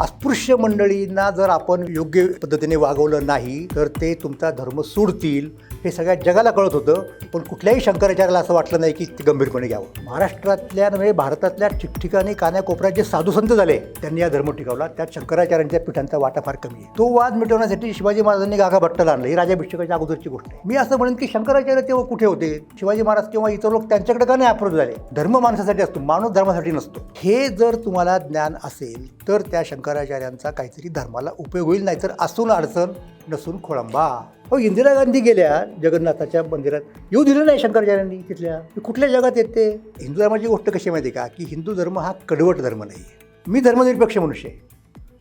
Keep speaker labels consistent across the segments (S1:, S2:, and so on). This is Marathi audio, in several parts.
S1: अस्पृश्य मंडळींना जर आपण योग्य पद्धतीने वागवलं नाही तर ते तुमचा धर्म सोडतील हे सगळ्या जगाला कळत होतं. पण कुठल्याही शंकराचार्याला असं वाटलं नाही की ते गंभीरपणे घ्यावं. महाराष्ट्रातल्या नव्हे भारतातल्या ठिकठिकाणी कानाकोपऱ्यात जे साधू संत झाले त्यांनी हा धर्म टिकवला. त्यात शंकराचार्यांच्या पीठांचा वाटा फार कमी आहे. तो वाद मिटवण्यासाठी शिवाजी महाराजांनी गागा भट्टाला आणलं. ही राजाभिषेकाच्या अगोदरची गोष्ट आहे. मी असं म्हणेन की शंकराचार्य तेव्हा कुठे होते, शिवाजी महाराज किंवा इतर लोक त्यांच्याकडे का नाही अप्रोच झाले. धर्म माणसासाठी असतो, माणूस धर्मासाठी नसतो. हे जर तुम्हाला ज्ञान असेल तर त्या शंकराचार्यांचा काहीतरी धर्माला उपयोग होईल. नाहीतर असून अडचण नसून खोळंबा. इंदिरा गांधी गेल्या जगन्नाथाच्या मंदिरात, येऊ दिलं नाही शंकराचार्यांनी तिथल्या. कुठल्या जगात येते. हिंदू धर्माची गोष्ट कशी माहिती का, की हिंदू धर्म हा कडवट धर्म नाही आहे. मी धर्मनिरपेक्ष मनुष्य आहे.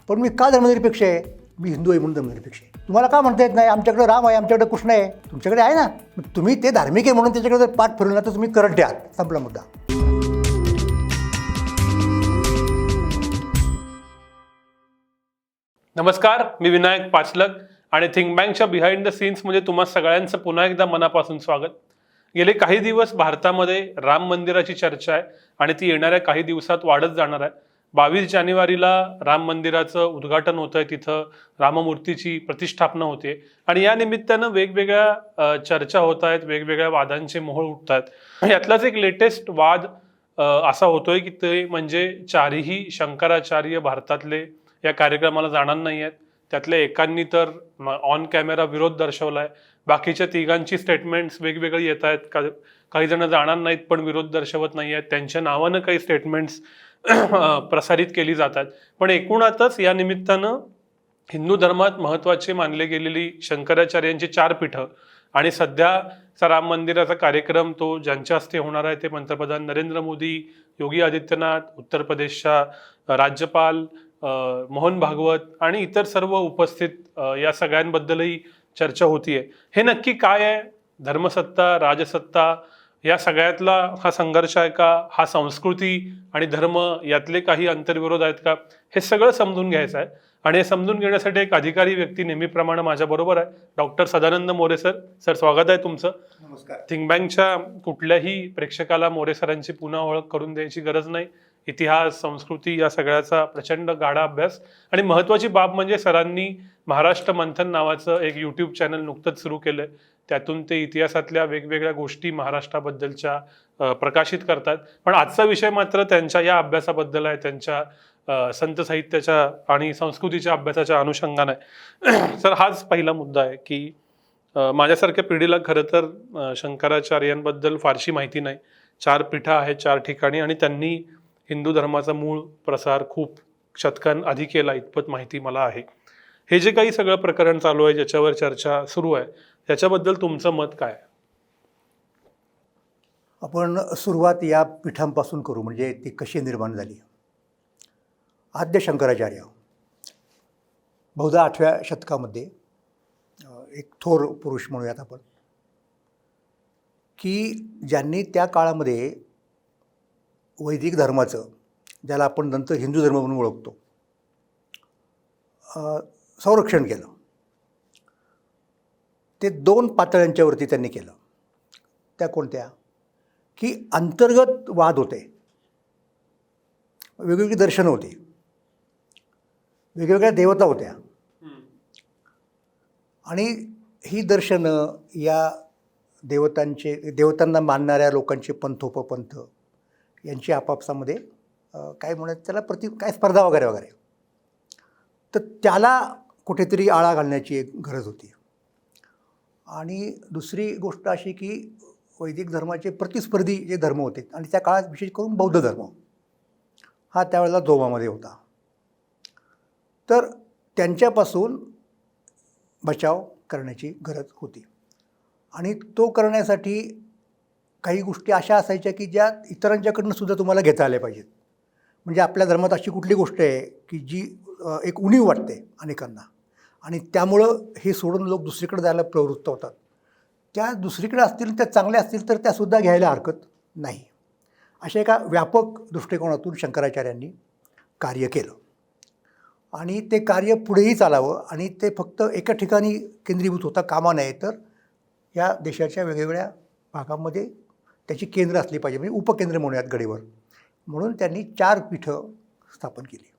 S1: पण मी का धर्मनिरपेक्ष आहे, मी हिंदू आहे म्हणून धर्मनिरपेक्ष आहे. तुम्हाला का म्हणता येत नाही आमच्याकडे राम आहे, आमच्याकडे कृष्ण आहे. तुमच्याकडे आहे ना, तुम्ही ते धार्मिक आहे म्हणून त्याच्याकडे जर पाठ फिरवला तर तुम्ही करंट आहात. संपला मुद्दा.
S2: नमस्कार, मी विनायक पाचलक आणि थिंक बँकच्या बिहाइंड द सीन्स म्हणजे तुम्हा सगळ्यांचं पुन्हा एकदा मनापासून स्वागत. गेले काही दिवस भारतामध्ये राम मंदिराची चर्चा आहे आणि ती येणाऱ्या काही दिवसात वाढत जाणार आहे. 22 जानेवारीला राम मंदिराचं उद्घाटन होतं आहे, तिथं राममूर्तीची प्रतिष्ठापना होते आणि या निमित्तानं वेगवेगळ्या चर्चा होत आहेत, वेगवेगळ्या वादांचे मोहोळ उठत आहेत. यातलाच एक लेटेस्ट वाद असा होतोय की ते म्हणजे चारही शंकराचार्य भारतातले या कार्यक्रमाला जाणार नाही आहेत. त्यातल्या एकांनी तर ऑन कॅमेरा विरोध दर्शवलाय. बाकीच्या तिघांची स्टेटमेंट्स वेगवेगळी येत आहेत. काही जण जाणार नाहीत पण विरोध दर्शवत नाही आहेत. त्यांच्या नावानं काही स्टेटमेंट्स प्रसारित केली जातात. पण एकूणातच या निमित्तानं हिंदू धर्मात महत्त्वाचे मानले गेलेली शंकराचार्यांची 4 पीठं आणि सध्याचा राम मंदिराचा कार्यक्रम तो ज्यांच्या हस्ते होणार आहे ते पंतप्रधान नरेंद्र मोदी, योगी आदित्यनाथ, उत्तर प्रदेशच्या राज्यपाल मोहन भागवत आणि इतर सर्व उपस्थित या सगळ्यांबद्दलही चर्चा होतीये. हे नक्की काय आहे, धर्मसत्ता राजसत्ता या सगळ्यातला हा संघर्ष आहे का, हा संस्कृती आणि धर्म यातले काही आंतरविरोध आहेत का, हे सगळं समजून घ्यायचं आहे. आणि हे समजून घेण्यासाठी एक अधिकारी व्यक्ती नेहमीप्रमाणे माझ्या बरोबर आहे, doctor Sadanand More sir. Sir, स्वागत आहे तुमचं.
S1: नमस्कार.
S2: थिंक बँकच्या कुठल्याही प्रेक्षकाला मोरे सरांची पुन्हा ओळख करून द्यायची गरज नाही. इतिहास, संस्कृती या सगळ्याचा प्रचंड गाढा अभ्यास आणि महत्त्वाची बाब म्हणजे सरांनी महाराष्ट्र मंथन नावाचं एक यूट्यूब चॅनल नुकतंच सुरू केलंय. त्यातून ते इतिहासातल्या वेगवेगळ्या गोष्टी महाराष्ट्राबद्दलच्या प्रकाशित करतात. पण आजचा विषय मात्र त्यांच्या या अभ्यासाबद्दल आहे, त्यांच्या संत साहित्याच्या आणि संस्कृतीच्या अभ्यासाच्या अनुषंगाने आहे. सर, हाच पहिला मुद्दा आहे की माझ्यासारख्या पिढीला खरं तर शंकराचार्यांबद्दल फारशी माहिती नाही. 4 पीठं आहेत 4 ठिकाणी आणि त्यांनी हिंदू धर्माचा मूळ प्रसार खूप शतकांआधी केला इतपत माहिती मला आहे. हे जे काही सगळं प्रकरण चालू आहे, ज्याच्यावर चर्चा सुरू आहे, त्याच्याबद्दल तुमचं मत काय?
S1: आपण सुरुवात या पीठांपासून करू, म्हणजे ती कशी निर्माण झाली. आद्य शंकराचार्य बहुधा 8व्या शतकामध्ये एक थोर पुरुष म्हणूयात आपण, की ज्यांनी त्या काळामध्ये वैदिक धर्माचं, ज्याला आपण नंतर हिंदू धर्म म्हणून ओळखतो, संरक्षण केलं. ते 2 पातळ्यांच्यावरती त्यांनी केलं. त्या कोणत्या, की अंतर्गत वाद होते, वेगवेगळी दर्शनं होती, वेगवेगळ्या देवता होत्या आणि ही दर्शनं या देवतांना मानणाऱ्या लोकांचे पंथोपंथ यांची आपापसामध्ये काय म्हणत त्याला काय स्पर्धा वगैरे वगैरे. तर त्याला कुठेतरी आळा घालण्याची एक गरज होती. आणि दुसरी गोष्ट अशी की वैदिक धर्माचे प्रतिस्पर्धी जे धर्म होते आणि त्या काळात विशेष करून बौद्ध धर्म हा त्यावेळेला जोमामध्ये होता. तर त्यांच्यापासून बचाव करण्याची गरज होती आणि तो करण्यासाठी काही गोष्टी अशा असायच्या की ज्या इतरांच्याकडनं सुद्धा तुम्हाला घेता आल्या पाहिजेत. म्हणजे आपल्या धर्मात अशी कुठली गोष्ट आहे की जी एक उणीव वाटते अनेकांना आणि त्यामुळं हे सोडून लोक दुसरीकडे जायला प्रवृत्त होतात. त्या दुसरीकडे असतील, त्या चांगल्या असतील तर त्यासुद्धा घ्यायला हरकत नाही. अशा एका व्यापक दृष्टिकोनातून शंकराचार्यांनी कार्य केलं आणि ते कार्य पुढेही चालावं आणि ते फक्त एका ठिकाणी केंद्रीभूत होता कामा नये, तर या देशाच्या वेगवेगळ्या भागामध्ये त्याची केंद्र असली पाहिजे, म्हणजे उपकेंद्र म्हणूयात गडीवर. म्हणून त्यांनी 4 पीठं स्थापन केली.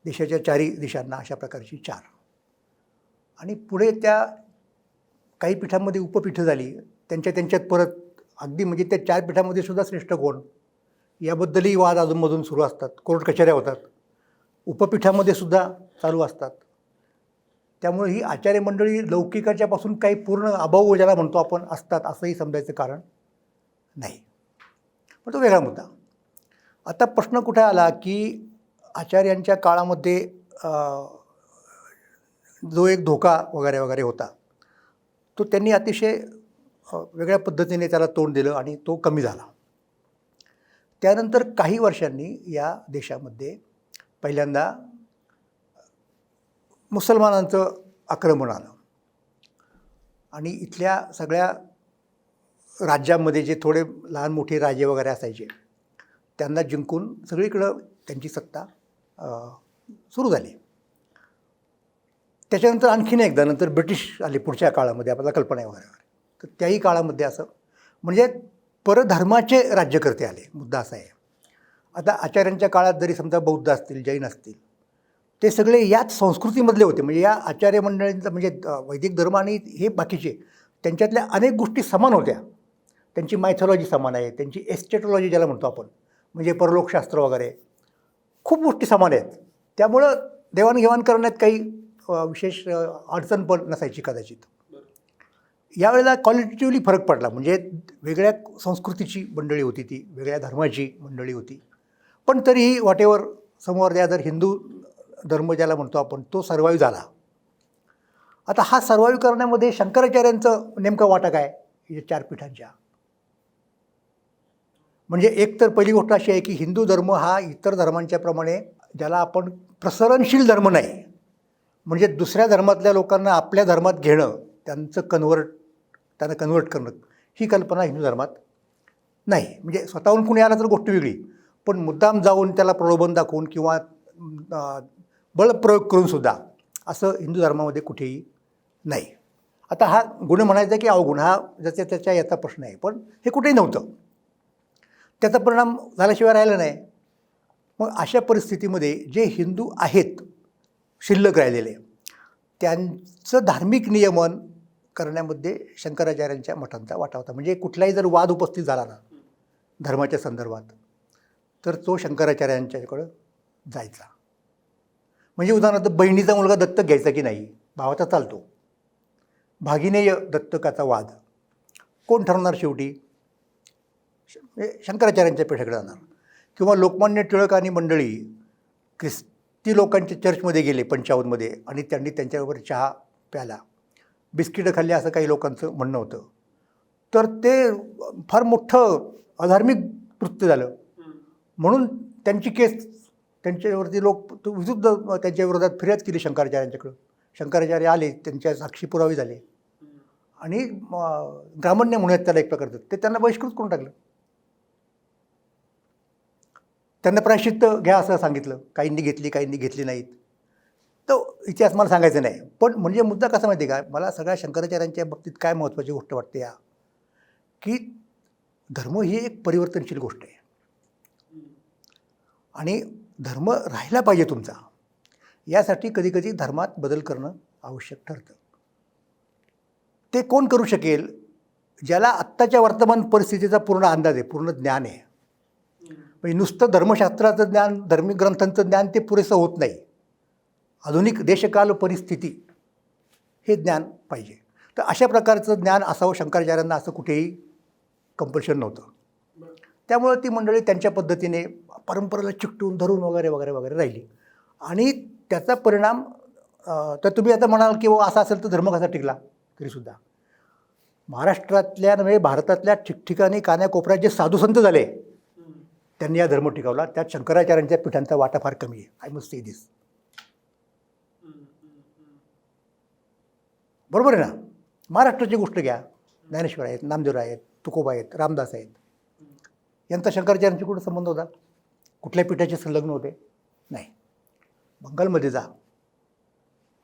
S1: देशाच्या चारी दिशांना अशा प्रकारची 4. आणि पुढे त्या काही पीठांमध्ये उपपीठं झाली, त्यांच्यात परत अगदी म्हणजे त्या 4 पीठामध्ये सुद्धा श्रेष्ठ कोण याबद्दलही वाद अधूनमधून सुरू असतात, कोर्ट कचऱ्या होतात, उपपीठामध्ये सुद्धा चालू असतात. त्यामुळे ही आचार्य मंडळी लौकिकाच्यापासून काही पूर्ण अभाव ज्याला म्हणतो आपण असतात असंही समजायचं कारण नाही. पण तो वेगळा मुद्दा. आता प्रश्न कुठे आला की आचार्यांच्या काळामध्ये जो एक धोका वगैरे वगैरे होता तो त्यांनी अतिशय वेगळ्या पद्धतीने त्याला तोंड दिलं आणि तो कमी झाला. त्यानंतर काही वर्षांनी या देशामध्ये पहिल्यांदा मुसलमानांचं आक्रमण आलं आणि इथल्या सगळ्या राज्यांमध्ये जे थोडे लहान मोठे राजे वगैरे असायचे त्यांना जिंकून सगळीकडं त्यांची सत्ता सुरू झाली. त्याच्यानंतर आणखीन एकदा नंतर ब्रिटिश आले पुढच्या काळामध्ये, आपल्याला कल्पना आहे वगैरे. तर त्याही काळामध्ये असं म्हणजे परधर्माचे राज्यकर्ते आले. मुद्दा असा आहे, आता आचार्यांच्या काळात जरी समजा बौद्ध असतील, जैन असतील, ते सगळे याच संस्कृतीमधले होते. म्हणजे या आचार्य मंडळींचा म्हणजे वैदिक धर्म आणि हे बाकीचे त्यांच्यातल्या अनेक गोष्टी समान होत्या. त्यांची मायथॉलॉजी समान आहे, त्यांची एस्टेटॉलॉजी ज्याला म्हणतो आपण म्हणजे परलोकशास्त्र वगैरे खूप गोष्टी समान आहेत. त्यामुळं देवाणघेवाण करण्यात काही विशेष अडचण पण नसायची कदाचित. यावेळेला क्वालिटेटिव्हली फरक पडला. म्हणजे वेगळ्या संस्कृतीची मंडळी होती, ती वेगळ्या धर्माची मंडळी होती. पण तरीही व्हॉटेवर समोर द्या जर हिंदू धर्म ज्याला म्हणतो आपण तो सर्वाईव्ह झाला. आता हा सर्वाईव्ह करण्यामध्ये शंकराचार्यांचं नेमकं वाटा काय या 4 पीठांच्या? म्हणजे एक तर पहिली गोष्ट अशी आहे की हिंदू धर्म हा इतर धर्मांच्या प्रमाणे ज्याला आपण प्रसरणशील धर्म नाही, म्हणजे दुसऱ्या धर्मातल्या लोकांना आपल्या धर्मात घेणं, त्यांना कन्वर्ट करणं, ही कल्पना हिंदू धर्मात नाही. म्हणजे स्वतःहून कुणी आला तर गोष्ट वेगळी, पण मुद्दाम जाऊन त्याला प्रलोभन दाखवून किंवा बळप्रयोग करूनसुद्धा असं हिंदू धर्मामध्ये कुठेही नाही. आता हा गुण म्हणायचा की अवगुण हा ज्याच्या त्याच्या याचा प्रश्न आहे, पण हे कुठेही नव्हतं. त्याचा परिणाम झाल्याशिवाय राहिला नाही. मग अशा परिस्थितीमध्ये जे हिंदू आहेत शिल्लक राहिलेले त्यांचं धार्मिक नियमन करण्यामध्ये शंकराचार्यांच्या मठांचा वाटा होता. म्हणजे कुठलाही जर वाद उपस्थित झाला ना धर्माच्या संदर्भात तर तो शंकराचार्यांच्याकडं जायचा. म्हणजे उदाहरणार्थ बहिणीचा मुलगा दत्तक घ्यायचा की नाही, भावाचा चालतो. भागिनेय दत्तकाचा वाद कोण ठरवणार शेवटी? शंकराचार्यांच्या पेठाकडे जाणार. किंवा लोकमान्य टिळक आणि मंडळी ख्रिस्ती लोकांच्या चर्चमध्ये गेले 55मध्ये आणि त्यांनी त्यांच्याबरोबर चहा प्याला, बिस्किटं खाल्ली असं काही लोकांचं म्हणणं होतं. तर ते फार मोठं अधार्मिक कृत्य झालं म्हणून त्यांची केस त्यांच्यावरती लोक विरुद्ध त्यांच्या विरोधात फिर्याद केली शंकराचार्यांच्याकडं. शंकराचार्य आले, त्यांच्या साक्षी पुरावे झाले आणि ग्रामण्य म्हणूयात त्याला एक प्रकारचं, ते त्यांना बहिष्कृत करून टाकलं. त्यांना प्रायश्चित्त घ्या असं सांगितलं. काहींनी घेतली, काहींनी घेतली नाहीत. तो इतिहास मला सांगायचं नाही. पण म्हणजे मुद्दा कसा माहिती आहे का, मला सगळ्या शंकराचार्यांच्या बाबतीत काय महत्त्वाची गोष्ट वाटते या की धर्म ही एक परिवर्तनशील गोष्ट आहे आणि धर्म राहिला पाहिजे तुमचा. यासाठी कधीकधी धर्मात बदल करणं आवश्यक ठरतं. ते कोण करू शकेल? ज्याला आत्ताच्या वर्तमान परिस्थितीचा पूर्ण अंदाज आहे, पूर्ण ज्ञान आहे. म्हणजे नुसतं धर्मशास्त्राचं ज्ञान, धार्मिक ग्रंथांचं ज्ञान ते पुरेसं होत नाही. आधुनिक देशकाल परिस्थिती हे ज्ञान पाहिजे. तर अशा प्रकारचं ज्ञान असावं शंकराचार्यांना असं कुठेही कंपल्शन नव्हतं. त्यामुळे ती मंडळी त्यांच्या पद्धतीने परंपरेला चिकटून धरून वगैरे वगैरे वगैरे राहिली आणि त्याचा परिणाम तर तुम्ही आता म्हणाल की असा असेल तर धर्म कसा टिकला? तरीसुद्धा महाराष्ट्रातल्या नव्हे भारतातल्या ठिकठिकाणी कान्याकोपऱ्यात जे साधुसंत झाले त्यांनी हा धर्म टिकवला. त्यात शंकराचार्यांच्या पीठांचा वाटा फार कमी आहे. आय मस्ट से दिस. बरोबर आहे ना? महाराष्ट्राची गोष्ट घ्या, ज्ञानेश्वर आहेत, नामदेव आहेत, तुकोबा आहेत, रामदास आहेत. यांचा शंकराचार्यांशी कुठं संबंध होता? कुठल्या पीठाचे संलग्न होते? नाही. बंगालमध्ये जा,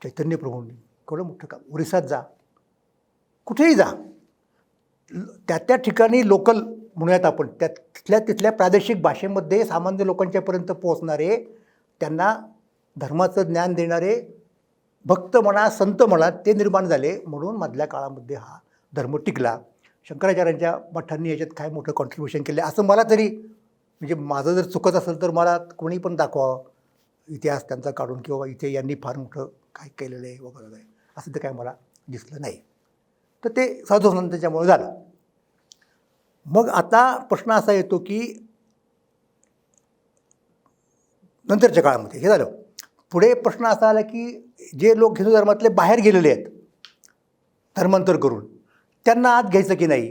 S1: चैतन्य प्रभूंनी केवढं मोठं काम. ओरिसात जा, कुठेही जा, त्या ठिकाणी लोकल म्हणूयात आपण तिथल्या प्रादेशिक भाषेमध्ये सामान्य लोकांच्यापर्यंत पोहोचणारे, त्यांना धर्माचं ज्ञान देणारे भक्त म्हणा, संत म्हणा, ते निर्माण झाले. म्हणून मधल्या काळामध्ये हा धर्म टिकला. शंकराचार्यांच्या मठांनी याच्यात काय मोठं कॉन्ट्रीब्युशन केलं असं मला तरी, म्हणजे माझं जर चुकत असेल तर मला कोणी पण दाखवावं इतिहास त्यांचा काढून, किंवा इथे यांनी फार मोठं काय केलेलं आहे वगैरे काय, असं तर काय मला दिसलं नाही. तर ते साधू संतांच्यामुळे झालं. मग आता प्रश्न असा येतो की नंतरच्या काळामध्ये हे झालं. पुढे प्रश्न असा आला की जे लोक हिंदू धर्मातले बाहेर गेलेले आहेत धर्मांतर करून, त्यांना आत घ्यायचं की नाही,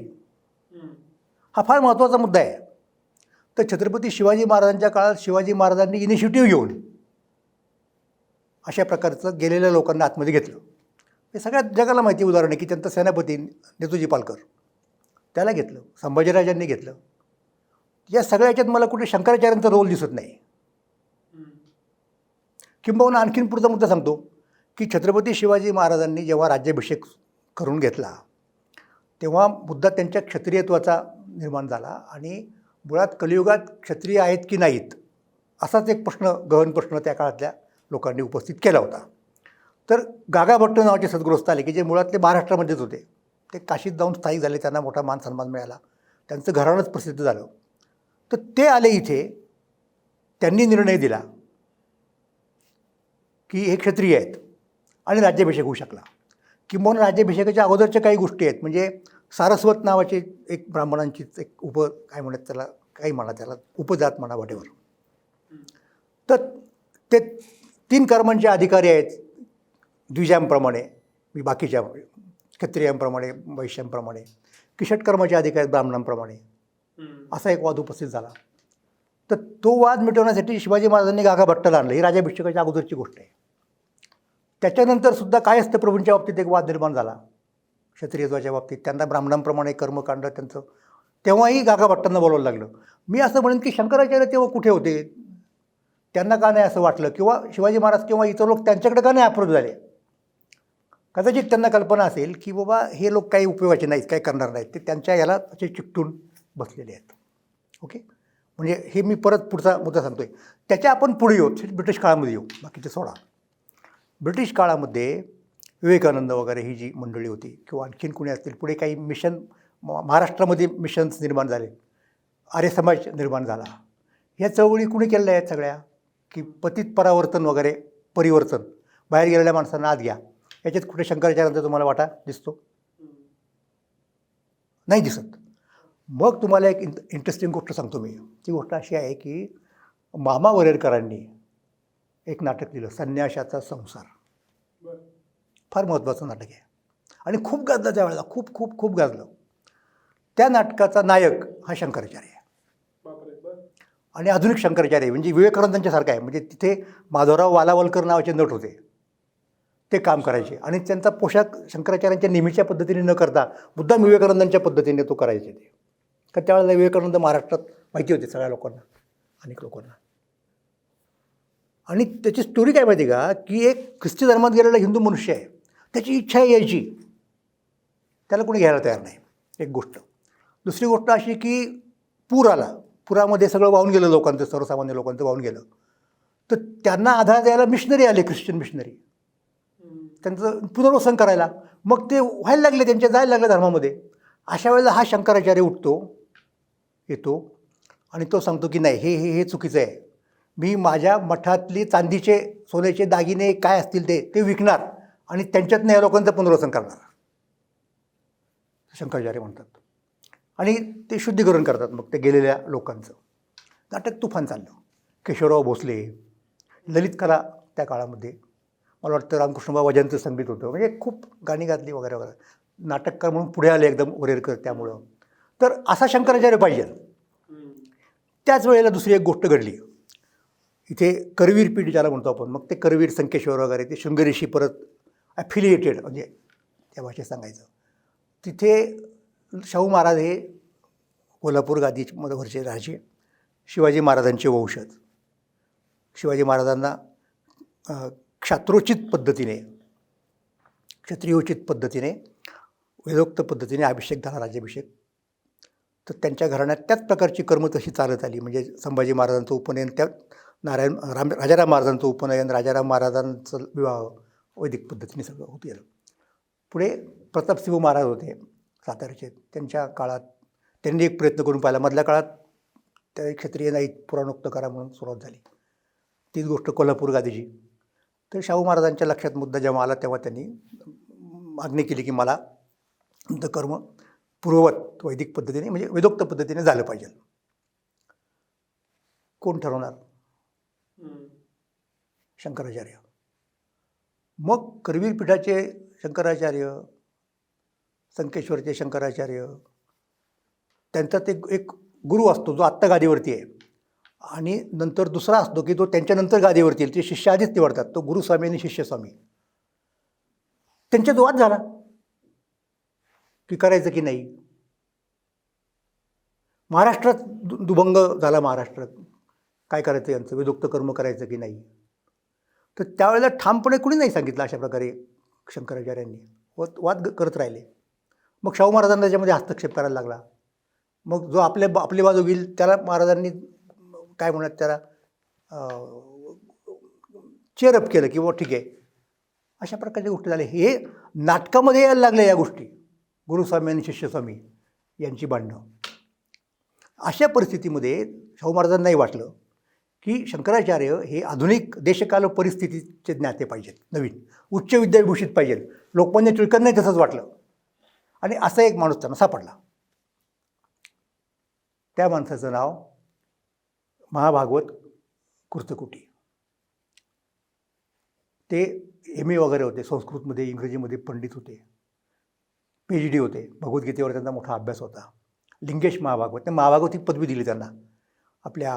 S1: हा फार महत्त्वाचा मुद्दा आहे. तर छत्रपती शिवाजी महाराजांच्या काळात शिवाजी महाराजांनी इनिशिएटिव्ह घेऊन अशा प्रकारचं गेलेल्या लोकांना आतमध्ये घेतलं. हे सगळ्यात जगाला माहिती उदाहरण आहे की त्यांचा सेनापती नेतूजी पालकर, त्याला घेतलं, संभाजीराजांनी घेतलं. या सगळ्या याच्यात मला कुठे शंकराचार्यांचा रोल दिसत नाही. किंबहुना आणखीन पुढचा मुद्दा सांगतो की छत्रपती शिवाजी महाराजांनी जेव्हा राज्याभिषेक करून घेतला तेव्हा मुद्दा त्यांच्या क्षत्रियत्वाचा निर्माण झाला. आणि मुळात कलियुगात क्षत्रिय आहेत की नाहीत असाच एक प्रश्न, गहन प्रश्न त्या काळातल्या लोकांनी उपस्थित केला होता. तर गागा भट्ट नावाचे सद्गृहस्थ आले की जे मुळातले महाराष्ट्रामध्येच होते. ते काशीत जाऊन स्थायिक झाले, त्यांना मोठा मान सन्मान मिळाला, त्यांचं घराणंच प्रसिद्ध झालं. तर ते आले इथे, त्यांनी निर्णय दिला की हे क्षत्रिय आहेत आणि राज्याभिषेक होऊ शकला. किंबहुना राज्याभिषेकाच्या अगोदरच्या काही गोष्टी आहेत, म्हणजे सारस्वत नावाचे एक ब्राह्मणांचीच एक काय म्हणत त्याला, काही म्हणा त्याला, उपजात म्हणा वाटेवर. तर ते 3 कर्मांचे अधिकारी आहेत द्विजांप्रमाणे, बाकीच्या क्षत्रियांप्रमाणे, वैश्यांप्रमाणे, की षटकर्माचे अधिकारी आहेत ब्राह्मणांप्रमाणे, असा एक वाद उपस्थित झाला. तर तो वाद मिटवण्यासाठी शिवाजी महाराजांनी गागा भट्टाला आणलं. ही राज्याभिषेकाच्या अगोदरची गोष्ट आहे. त्याच्यानंतर सुद्धा काय असतं, प्रभूंच्या बाबतीत एक वाद निर्माण झाला क्षत्रियत्वाच्या बाबतीत. त्यांना ब्राह्मणांप्रमाणे कर्मकांड त्यांचं, तेव्हाही गागा भट्टांना बोलावं लागलं. मी असं म्हणेन की शंकराचार्य तेव्हा कुठे होते, त्यांना का नाही असं वाटलं, किंवा शिवाजी महाराज किंवा इतर लोक त्यांच्याकडे का नाही अप्रोच झाले. कदाचित त्यांना कल्पना असेल की बाबा हे लोक काही उपयोगाचे नाहीत, काही करणार नाहीत, ते त्यांच्या याला असे चिकटून बसलेले आहेत. ओके, म्हणजे हे मी परत पुढचा मुद्दा सांगतो आहे. त्याच्या आपण पुढे येऊ, ब्रिटिश काळामध्ये येऊ, बाकीचे सोडा. ब्रिटिश काळामध्ये विवेकानंद वगैरे ही जी मंडळी होती, किंवा आणखीन कुणी असतील, पुढे काही मिशन, महाराष्ट्रामध्ये मिशन्स निर्माण झाले, आर्य समाज निर्माण झाला. ह्या चळवळी कुणी केलेल्या आहेत सगळ्या, की पतित परावर्तन वगैरे, परिवर्तन, बाहेर गेलेल्या माणसांना आत घ्या. याच्यात कुठे शंकराचार्यांचा तुम्हाला वाटा दिसतो? नाही दिसत. मग तुम्हाला एक इंटरेस्टिंग गोष्ट सांगतो मी. ती गोष्ट अशी आहे की मामा वरेरकरांनी एक नाटक लिहिलं, संन्याशाचा संसार. फार महत्त्वाचं नाटक आहे आणि खूप गाजलं त्यावेळेला, खूप खूप खूप गाजलं. त्या नाटकाचा नायक हा शंकराचार्य आहे. आणि आधुनिक शंकराचार्य म्हणजे विवेकानंदांच्या सारखा आहे. म्हणजे तिथे माधवराव वालावलकर नावाचे नट होते, ते काम करायचे आणि त्यांचा पोशाख शंकराचार्यांच्या नेहमीच्या पद्धतीने न करता मुद्दाम विवेकानंदांच्या पद्धतीने तो करायचे. ते कारण त्यावेळेला विवेकानंद महाराष्ट्रात माहिती होते सगळ्या लोकांना, अनेक लोकांना. आणि त्याची स्टोरी काय माहिती का, की एक ख्रिस्ती धर्मात गेलेला हिंदू मनुष्य आहे, त्याची इच्छा आहे यायची, त्याला कोणी घ्यायला तयार नाही, एक गोष्ट. दुसरी गोष्ट अशी की पूर आला, पुरामध्ये सगळं वाहून गेलं, लोकांचं, सर्वसामान्य लोकांचं वाहून गेलं. तर त्यांना आधार द्यायला मिशनरी आले, ख्रिश्चन मिशनरी, त्यांचं पुनर्वसन करायला. मग ते व्हायला लागले, त्यांच्या जायला लागले धर्मामध्ये. अशा वेळेला हा शंकराचार्य येतो आणि तो सांगतो की नाही, हे चुकीचं आहे. मी माझ्या मठातली चांदीचे, सोन्याचे दागिने काय असतील ते विकणार आणि त्यांच्यातनं या लोकांचं पुनर्वसन करणार, शंकराचार्य म्हणतात. आणि ते शुद्धीकरण करतात मग ते गेलेल्या लोकांचं. नाटक तुफान चाललं. केशवराव भोसले, ललित कला त्या काळामध्ये, मला वाटतं रामकृष्णबाबा वजनचं संगीत होतं, म्हणजे खूप गाणी गाजली वगैरे वगैरे. नाटककार म्हणून पुढे आले एकदम वरेरकर त्यामुळं. तर असा शंकराचार्य पाहिजे. त्याच वेळेला दुसरी एक गोष्ट घडली इथे, करवीर पीठ ज्याला म्हणतो आपण. मग ते करवीर, संकेश्वर वगैरे ते शृंगेरीशी परत ॲफिलिएटेड, म्हणजे त्या भाषेत सांगायचं. तिथे शाहू महाराज हे कोल्हापूर गादीवरचे राजे, शिवाजी महाराजांचे वंशज. शिवाजी महाराजांना क्षत्रोचित पद्धतीने, क्षत्रियोचित पद्धतीने, वेदोक्त पद्धतीने अभिषेक झाला, राज्याभिषेक. तर त्यांच्या घराण्यात त्याच प्रकारची कर्म तशी चालत आली. म्हणजे संभाजी महाराजांचं उपनयन त्या राजाराम महाराजांचं उपनयन, राजाराम महाराजांचं विवाह वैदिक पद्धतीने सगळं होत गेलं. पुढे प्रतापसिंह महाराज होते साताऱ्याचे. त्यांच्या काळात त्यांनी एक प्रयत्न करून पाहिला. मधल्या काळात त्या क्षत्रिय नाहीत, पुराणोक्त करा म्हणून सुरुवात झाली. तीच गोष्ट कोल्हापूर गादीची. तर शाहू महाराजांच्या लक्षात मुद्दा जेव्हा आला तेव्हा त्यांनी मागणी केली की मला कर्म पूर्ववत वैदिक पद्धतीने म्हणजे वेदोक्त पद्धतीने झालं पाहिजे. कोण ठरवणार? शंकराचार्य. मग करवीर पीठाचे शंकराचार्य, संकेश्वरचे शंकराचार्य, त्यांचा ते एक गुरु असतो जो आत्ता गादीवरती आहे, आणि नंतर दुसरा असतो की तो त्यांच्यानंतर गादीवरती येईल. ते शिष्य आधीच निवडतात, तो गुरुस्वामी आणि शिष्यस्वामी. त्यांच्यात वाद झाला की करायचं की नाही. महाराष्ट्रात दुभंग झाला. महाराष्ट्रात काय करायचं, यांचं वेदोक्त कर्म करायचं की नाही. तर त्यावेळेला ठामपणे कुणी नाही सांगितलं. अशा प्रकारे शंकराचार्यांनी वाद करत राहिले. मग शाहू महाराजांना त्याच्यामध्ये हस्तक्षेप करायला लागला. मग जो आपली बाजू घेईल त्याला महाराजांनी काय म्हणत त्याला चेअरअप केलं की ठीक आहे. अशा प्रकारच्या गोष्टी झाल्या. हे नाटकामध्ये यायला लागल्या या गोष्टी, गुरुस्वामी आणि शिष्यस्वामी यांची भांडणं. अशा परिस्थितीमध्ये शाहू महाराजांनाही वाटलं की शंकराचार्य हे आधुनिक देशकाल परिस्थितीचे ज्ञाते पाहिजेत, नवीन उच्च विद्याविभूषित पाहिजेत. लोकमान्य टिळकांनाही तसंच वाटलं आणि असा एक माणूस त्यांना सापडला. त्या माणसाचं नाव महाभागवत कुर्तकुटी. ते MA वगैरे होते, संस्कृतमध्ये इंग्रजीमध्ये पंडित होते, PhD होते. भगवद्गीतेवर त्यांचा मोठा अभ्यास होता. लिंगेश महाभागवत, त्या महाभागवत ही पदवी दिली त्यांना आपल्या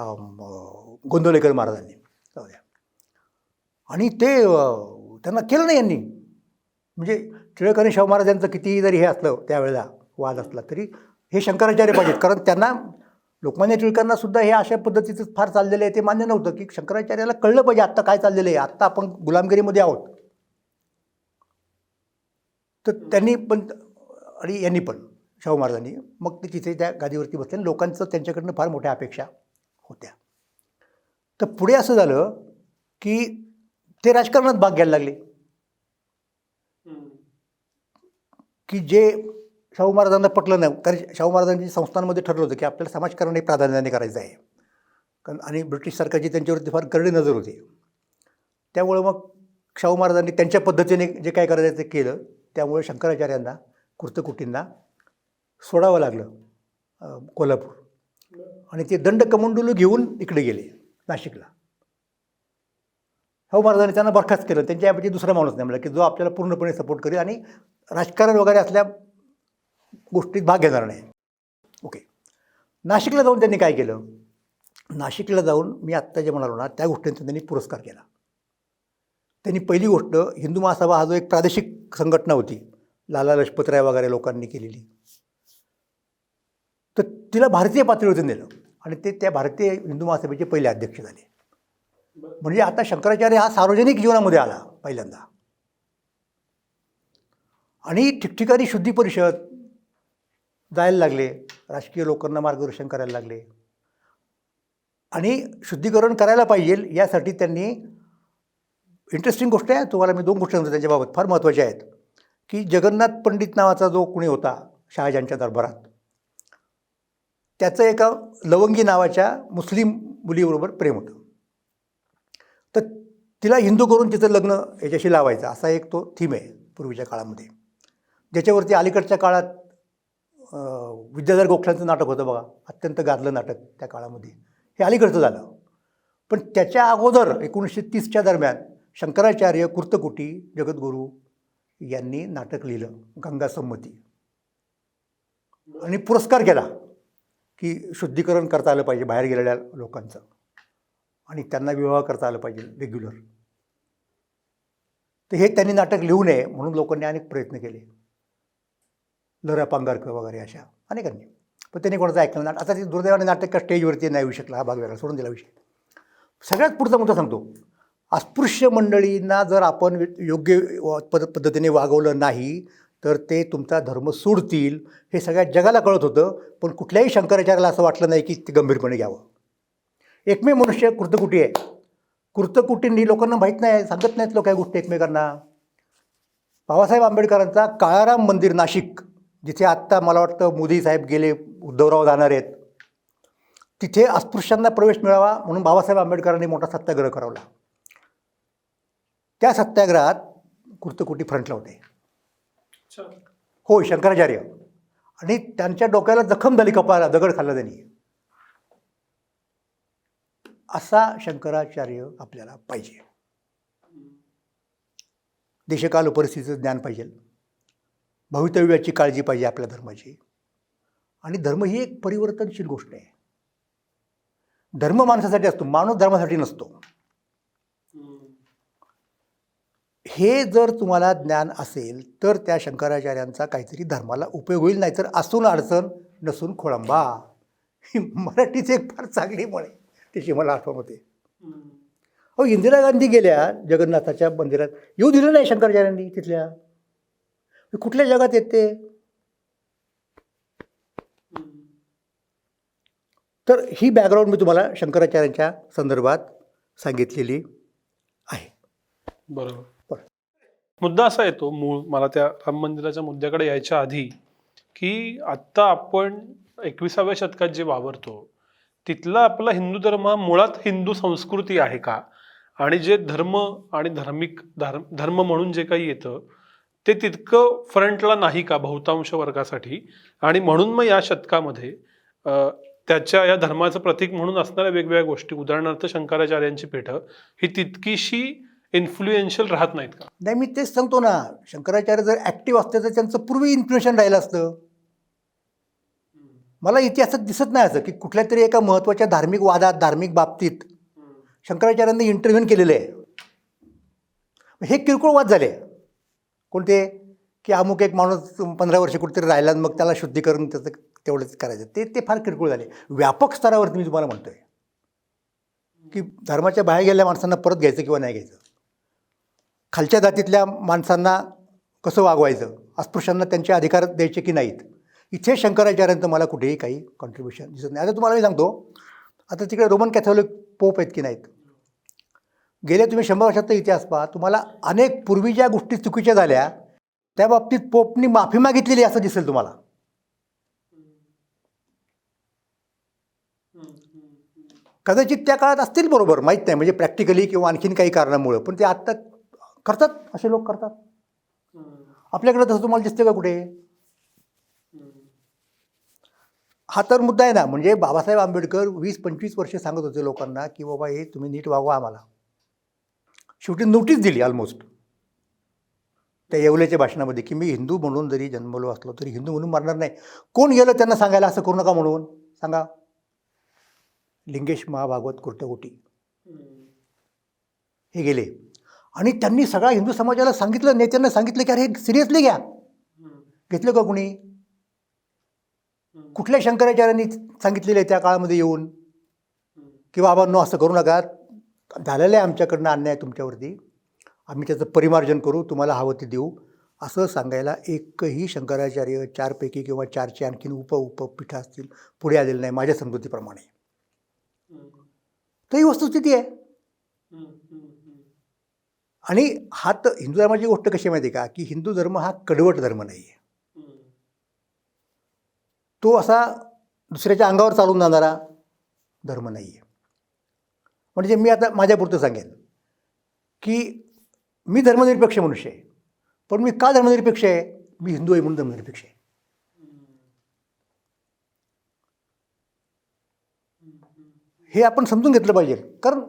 S1: गोंदवलेकर महाराजांनी. आणि ते त्यांना केलं नाही यांनी. म्हणजे टिळक आणि शाहू महाराजांचं कितीही जरी हे असलं त्यावेळेला वाद असला तरी हे शंकराचार्य पाहिजेत. कारण त्यांना लोकमान्य टिळकांना सुद्धा हे अशा पद्धतीचं फार चाललेलं आहे ते मान्य नव्हतं की शंकराचार्याला कळलं पाहिजे आत्ता काय चाललेलं आहे. आत्ता आपण गुलामगिरीमध्ये आहोत. तर त्यांनी पण आणि यांनी पण शाहू महाराजांनी मग ते तिथे त्या गादीवरती बसले आणि लोकांचं त्यांच्याकडनं फार मोठ्या अपेक्षा होत्या. तर पुढे असं झालं की ते राजकारणात भाग घ्यायला लागले की जे शाहू महाराजांना पटलं नाही. कारण शाहू महाराजांच्या संस्थांमध्ये ठरलं होतं की आपल्याला समाजकारण हे प्राधान्याने करायचं आहे. कारण आणि ब्रिटिश सरकारची त्यांच्यावरती फार करडी नजर होती. त्यामुळं मग शाहू महाराजांनी त्यांच्या पद्धतीने जे काय करायचं ते केलं. त्यामुळे शंकराचार्यांना कुर्तकुटींना सोडावं लागलं कोल्हापूर. आणि ते दंडकमंडलू घेऊन इकडे गेले नाशिकला. शाहू महाराजांनी त्यांना बरखास्त केलं. त्यांच्याऐवजी दुसरा माणूस नेमला की जो आपल्याला पूर्णपणे सपोर्ट करेल आणि राजकारण वगैरे असल्या गोष्टीत भाग घेणार नाही. ओके. नाशिकला जाऊन त्यांनी काय केलं, नाशिकला जाऊन मी आत्ता जे म्हणालो ना त्या गोष्टींचा त्यांनी पुरस्कार केला. त्यांनी पहिली गोष्ट, हिंदू महासभा हा जो एक प्रादेशिक संघटना होती लाला लजपतराय वगैरे लोकांनी केलेली, तर तिला भारतीय पातळीवरती नेलं आणि ते त्या भारतीय हिंदू महासभेचे पहिले अध्यक्ष झाले. म्हणजे आता शंकराचार्य हा सार्वजनिक जीवनामध्ये आला पहिल्यांदा. आणि ठिकठिकाणी शुद्धी परिषद जायला लागले, राजकीय लोकांना मार्गदर्शन करायला लागले. आणि शुद्धीकरण करायला पाहिजे यासाठी त्यांनी, इंटरेस्टिंग गोष्ट आहे तुम्हाला मी 2 गोष्टी सांगतो त्यांच्याबाबत फार महत्त्वाच्या आहेत, की जगन्नाथ पंडित नावाचा जो कुणी होता शहाजहानच्या दरबारात, त्याचं एका लवंगी नावाच्या मुस्लिम मुलीबरोबर प्रेम होतं. तर तिला हिंदू करून तिचं लग्न याच्याशी लावायचं असा एक तो थीम आहे पूर्वीच्या काळामध्ये, ज्याच्यावरती अलीकडच्या काळात विद्याधर गोखल्यांचं नाटक होतं बघा, अत्यंत गाजलं नाटक त्या काळामध्ये. हे अलीकडचं झालं. पण त्याच्या अगोदर 1930च्या दरम्यान शंकराचार्य कुर्तकुटी जगद्गुरू यांनी नाटक लिहिलं गंगा संमती आणि पुरस्कार केला की शुद्धीकरण करता आलं पाहिजे बाहेर गेलेल्या लोकांचं आणि त्यांना विवाह करता आलं पाहिजे रेग्युलर. तर हे त्यांनी नाटक लिहू नये म्हणून लोकांनी अनेक प्रयत्न केले, लहरा पांगारकर वगैरे अशा अनेकांनी, पण त्यांनी कोणाचं ऐकलं नाही. आता ते दुर्दैवाने नाटक का स्टेजवरती नाही येऊ शकला, हा भाग वेगळा सोडून दिला विषय. सगळ्यात पुढचा मुद्दा सांगतो, अस्पृश्य मंडळींना जर आपण योग्य पद्धतीने वागवलं नाही तर ते तुमचा धर्म सोडतील हे सगळ्या जगाला कळत होतं. पण कुठल्याही शंकराचार्याला असं वाटलं नाही की ते गंभीरपणे घ्यावं. एकमेव मनुष्य कृतकुटी आहे. कृतकुटींनी लोकांना माहीत नाही, सांगत नाहीत लोक काही गोष्टी एकमेकांना. बाबासाहेब आंबेडकरांचा काळाराम मंदिर नाशिक, जिथे आत्ता मला वाटतं मोदी साहेब गेले, उद्धवराव जाणार आहेत, तिथे अस्पृश्यांना प्रवेश मिळावा म्हणून बाबासाहेब आंबेडकरांनी मोठा सत्याग्रह करवला. त्या सत्याग्रहात कृतकुटी फ्रंटला होते. हो, शंकराचार्य. आणि त्यांच्या डोक्याला जखम झाली, कपाळाला दगड खाल्ला त्यांनी. असा शंकराचार्य आपल्याला पाहिजे. देशकाल परिस्थितीचं ज्ञान पाहिजे, भवितव्याची काळजी पाहिजे आपल्या धर्माची. आणि धर्म ही एक परिवर्तनशील गोष्ट आहे. धर्म माणसासाठी असतो, माणूस धर्मासाठी नसतो. हे जर तुम्हाला ज्ञान असेल तर त्या शंकराचार्यांचा काहीतरी धर्माला उपयोग होईल. नाहीतर असून अडचण नसून खोळंबा, ही मराठीची एक फार चांगली म्हण आहे, त्याची मला आठवण होते. अहो, इंदिरा गांधी गेल्या जगन्नाथाच्या मंदिरात, येऊ दिलं नाही शंकराचार्यांनी तिथल्या. कुठल्या जगात येते? तर ही बॅकग्राऊंड मी तुम्हाला शंकराचार्यांच्या संदर्भात सांगितलेली आहे.
S2: बरोबर. मुद्दा असा येतो, मूळ मला त्या राम मंदिराच्या मुद्द्याकडे यायच्या आधी, की आत्ता आपण 21व्या शतकात जे वावरतो तिथला आपला हिंदू धर्म हा मुळात हिंदू संस्कृती आहे का? आणि जे धर्म आणि धर्म म्हणून जे काही येतं ते तितकं फ्रंटला नाही का बहुतांश वर्गासाठी? आणि म्हणून मग या शतकामध्ये त्याच्या या धर्माचं प्रतीक म्हणून असणाऱ्या वेगवेगळ्या गोष्टी, उदाहरणार्थ शंकराचार्यांची पीठं, ही तितकीशी इन्फ्लुएन्शियल राहत नाहीत का?
S1: नाही, मी तेच सांगतो ना, शंकराचार्य जर ॲक्टिव्ह असते तर त्यांचं पूर्वी इन्फ्लुएन्शन राहिलं असतं. मला इतिहासात दिसत नाही असं की कुठल्या तरी एका महत्त्वाच्या धार्मिक वादात, धार्मिक बाबतीत शंकराचार्यांनी इंटरव्ह्यून केलेलं आहे. हे किरकोळ वाद झाले. कोणते? की अमुक एक माणूस 15 वर्ष कुठेतरी राहिला मग त्याला शुद्धीकरण त्याचं तेवढंच करायचं, ते फार किरकोळ झाले. व्यापक स्तरावरती मी तुम्हाला म्हणतोय की धर्माच्या बाहेर गेलेल्या माणसांना परत घ्यायचं किंवा नाही घ्यायचं, खालच्या जातीतल्या माणसांना कसं वागवायचं, अस्पृश्यांना त्यांचे अधिकार द्यायचे की नाहीत, इथे शंकराचार्यांचं मला कुठेही काही कॉन्ट्रीब्युशन दिसत नाही. आता तुम्हाला मी सांगतो, आता तिकडे रोमन कॅथॉलिक पोप आहेत की नाहीत, गेल्या तुम्ही 100 वर्षाचा इतिहास पहा, तुम्हाला अनेक पूर्वी ज्या गोष्टी चुकीच्या झाल्या त्या बाबतीत पोपनी माफी मागितलेली असं दिसेल तुम्हाला. कदाचित त्या काळात असतील, बरोबर, माहीत नाही, म्हणजे प्रॅक्टिकली किंवा आणखीन काही कारणामुळं, पण ते आत्ता करतात, असे लोक करतात. आपल्याकडे तसं तुम्हाला दिसतं का कुठे? हा तर मुद्दा आहे ना. म्हणजे बाबासाहेब आंबेडकर 20-25 वर्ष सांगत होते लोकांना की बाबा हे तुम्ही नीट वागवा आम्हाला. शेवटी नोटीस दिली ऑलमोस्ट त्या येवल्याच्या भाषणामध्ये की मी हिंदू म्हणून जरी जन्मलो असलो तरी हिंदू म्हणून मारणार नाही. कोण गेलं त्यांना सांगायला असं करू नका म्हणून? सांगा. लिंगेश महाभागवत कुर्तकोटी हे गेले आणि त्यांनी सगळ्या हिंदू समाजाला सांगितलं, नेत्यांना सांगितलं की अरे सिरियसली घ्या. घेतलं का कुणी? कुठल्या शंकराचार्यांनी सांगितलेलं आहे त्या काळामध्ये येऊन की बाबांनो असं करू नका, झालेलं आहे आमच्याकडनं अन्याय तुमच्यावरती, आम्ही त्याचं परिमार्जन करू, तुम्हाला हवं ते देऊ, असं सांगायला एकही शंकराचार्य 4 पैकी किंवा 4चे आणखीन उपपीठं असतील पुढे आलेलं नाही माझ्या समजुतीप्रमाणे. तर ही वस्तुस्थिती आहे. आणि हा तर हिंदू धर्माची गोष्ट कशी माहिती आहे का, की हिंदू धर्म हा कडवट धर्म नाही आहे. तो असा दुसऱ्याच्या अंगावर चालून जाणारा धर्म नाही आहे. म्हणजे मी आता माझ्यापुरतं सांगेन की मी धर्मनिरपेक्ष मनुष्य आहे, पण मी का धर्मनिरपेक्ष आहे? मी हिंदू आहे म्हणून धर्मनिरपेक्ष आहे. हे आपण समजून घेतलं पाहिजे. कारण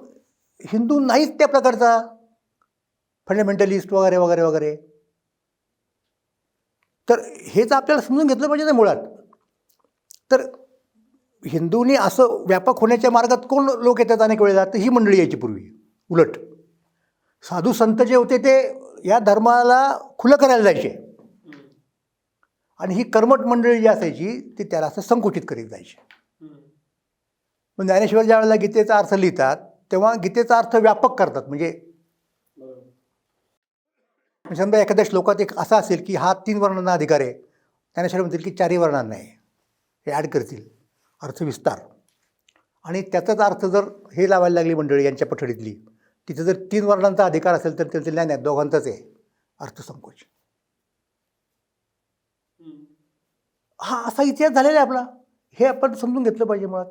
S1: हिंदू नाहीच त्या प्रकारचा फंडामेंटलिस्ट वगैरे वगैरे वगैरे. तर हेच आपल्याला समजून घेतलं पाहिजे ना मुळात. तर हिंदूंनी असं व्यापक होण्याच्या मार्गात कोण लोक येतात अनेक वेळेला? तर ही मंडळी यायची पूर्वी. उलट साधू संत जे होते ते या धर्माला खुलं करायला जायचे आणि ही कर्मठ मंडळी जी असायची ती त्याला असं संकुचित करीत जायची. पण ज्ञानेश्वर ज्या वेळेला गीतेचा अर्थ लिहितात तेव्हा गीतेचा अर्थ व्यापक करतात. म्हणजे समजा एखाद्या श्लोकात एक असा असेल की हा 3 वर्णांना अधिकार आहे, ज्ञानेश्वर म्हणतील की 4ही वर्णांना आहे, हे ॲड करतील अर्थ विस्तार. आणि त्याचाच अर्थ जर हे लावायला लागली मंडळी यांच्या पठडीतली, तिथे जर 3 वर्णांचा अधिकार असेल तर त्यांचं नाही नाही दोघांचाच आहे अर्थसंकोच. हा असा इतिहास झालेला आहे आपला. हे आपण समजून घेतलं पाहिजे मुळात.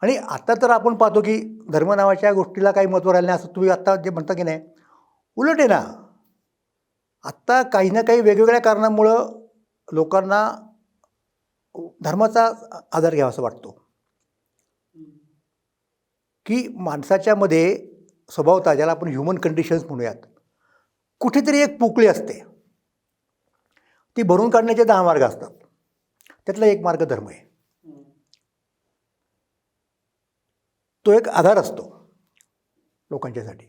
S1: आणि आता तर आपण पाहतो की धर्म नावाच्या गोष्टीला काही महत्त्व राहिलं नाही असं तुम्ही आत्ता जे म्हणता की नाही, उलट आहे ना. आत्ता काही ना काही वेगवेगळ्या कारणामुळं लोकांना धर्माचा आधार घ्यावासा वाटतो, की माणसाच्या मध्ये स्वभावतः ज्याला आपण ह्युमन कंडिशन्स म्हणूयात, कुठेतरी एक पोकळी असते. ती भरून काढण्याचे 10 मार्ग असतात. त्यातला एक मार्ग धर्म आहे. तो एक आधार असतो लोकांच्यासाठी.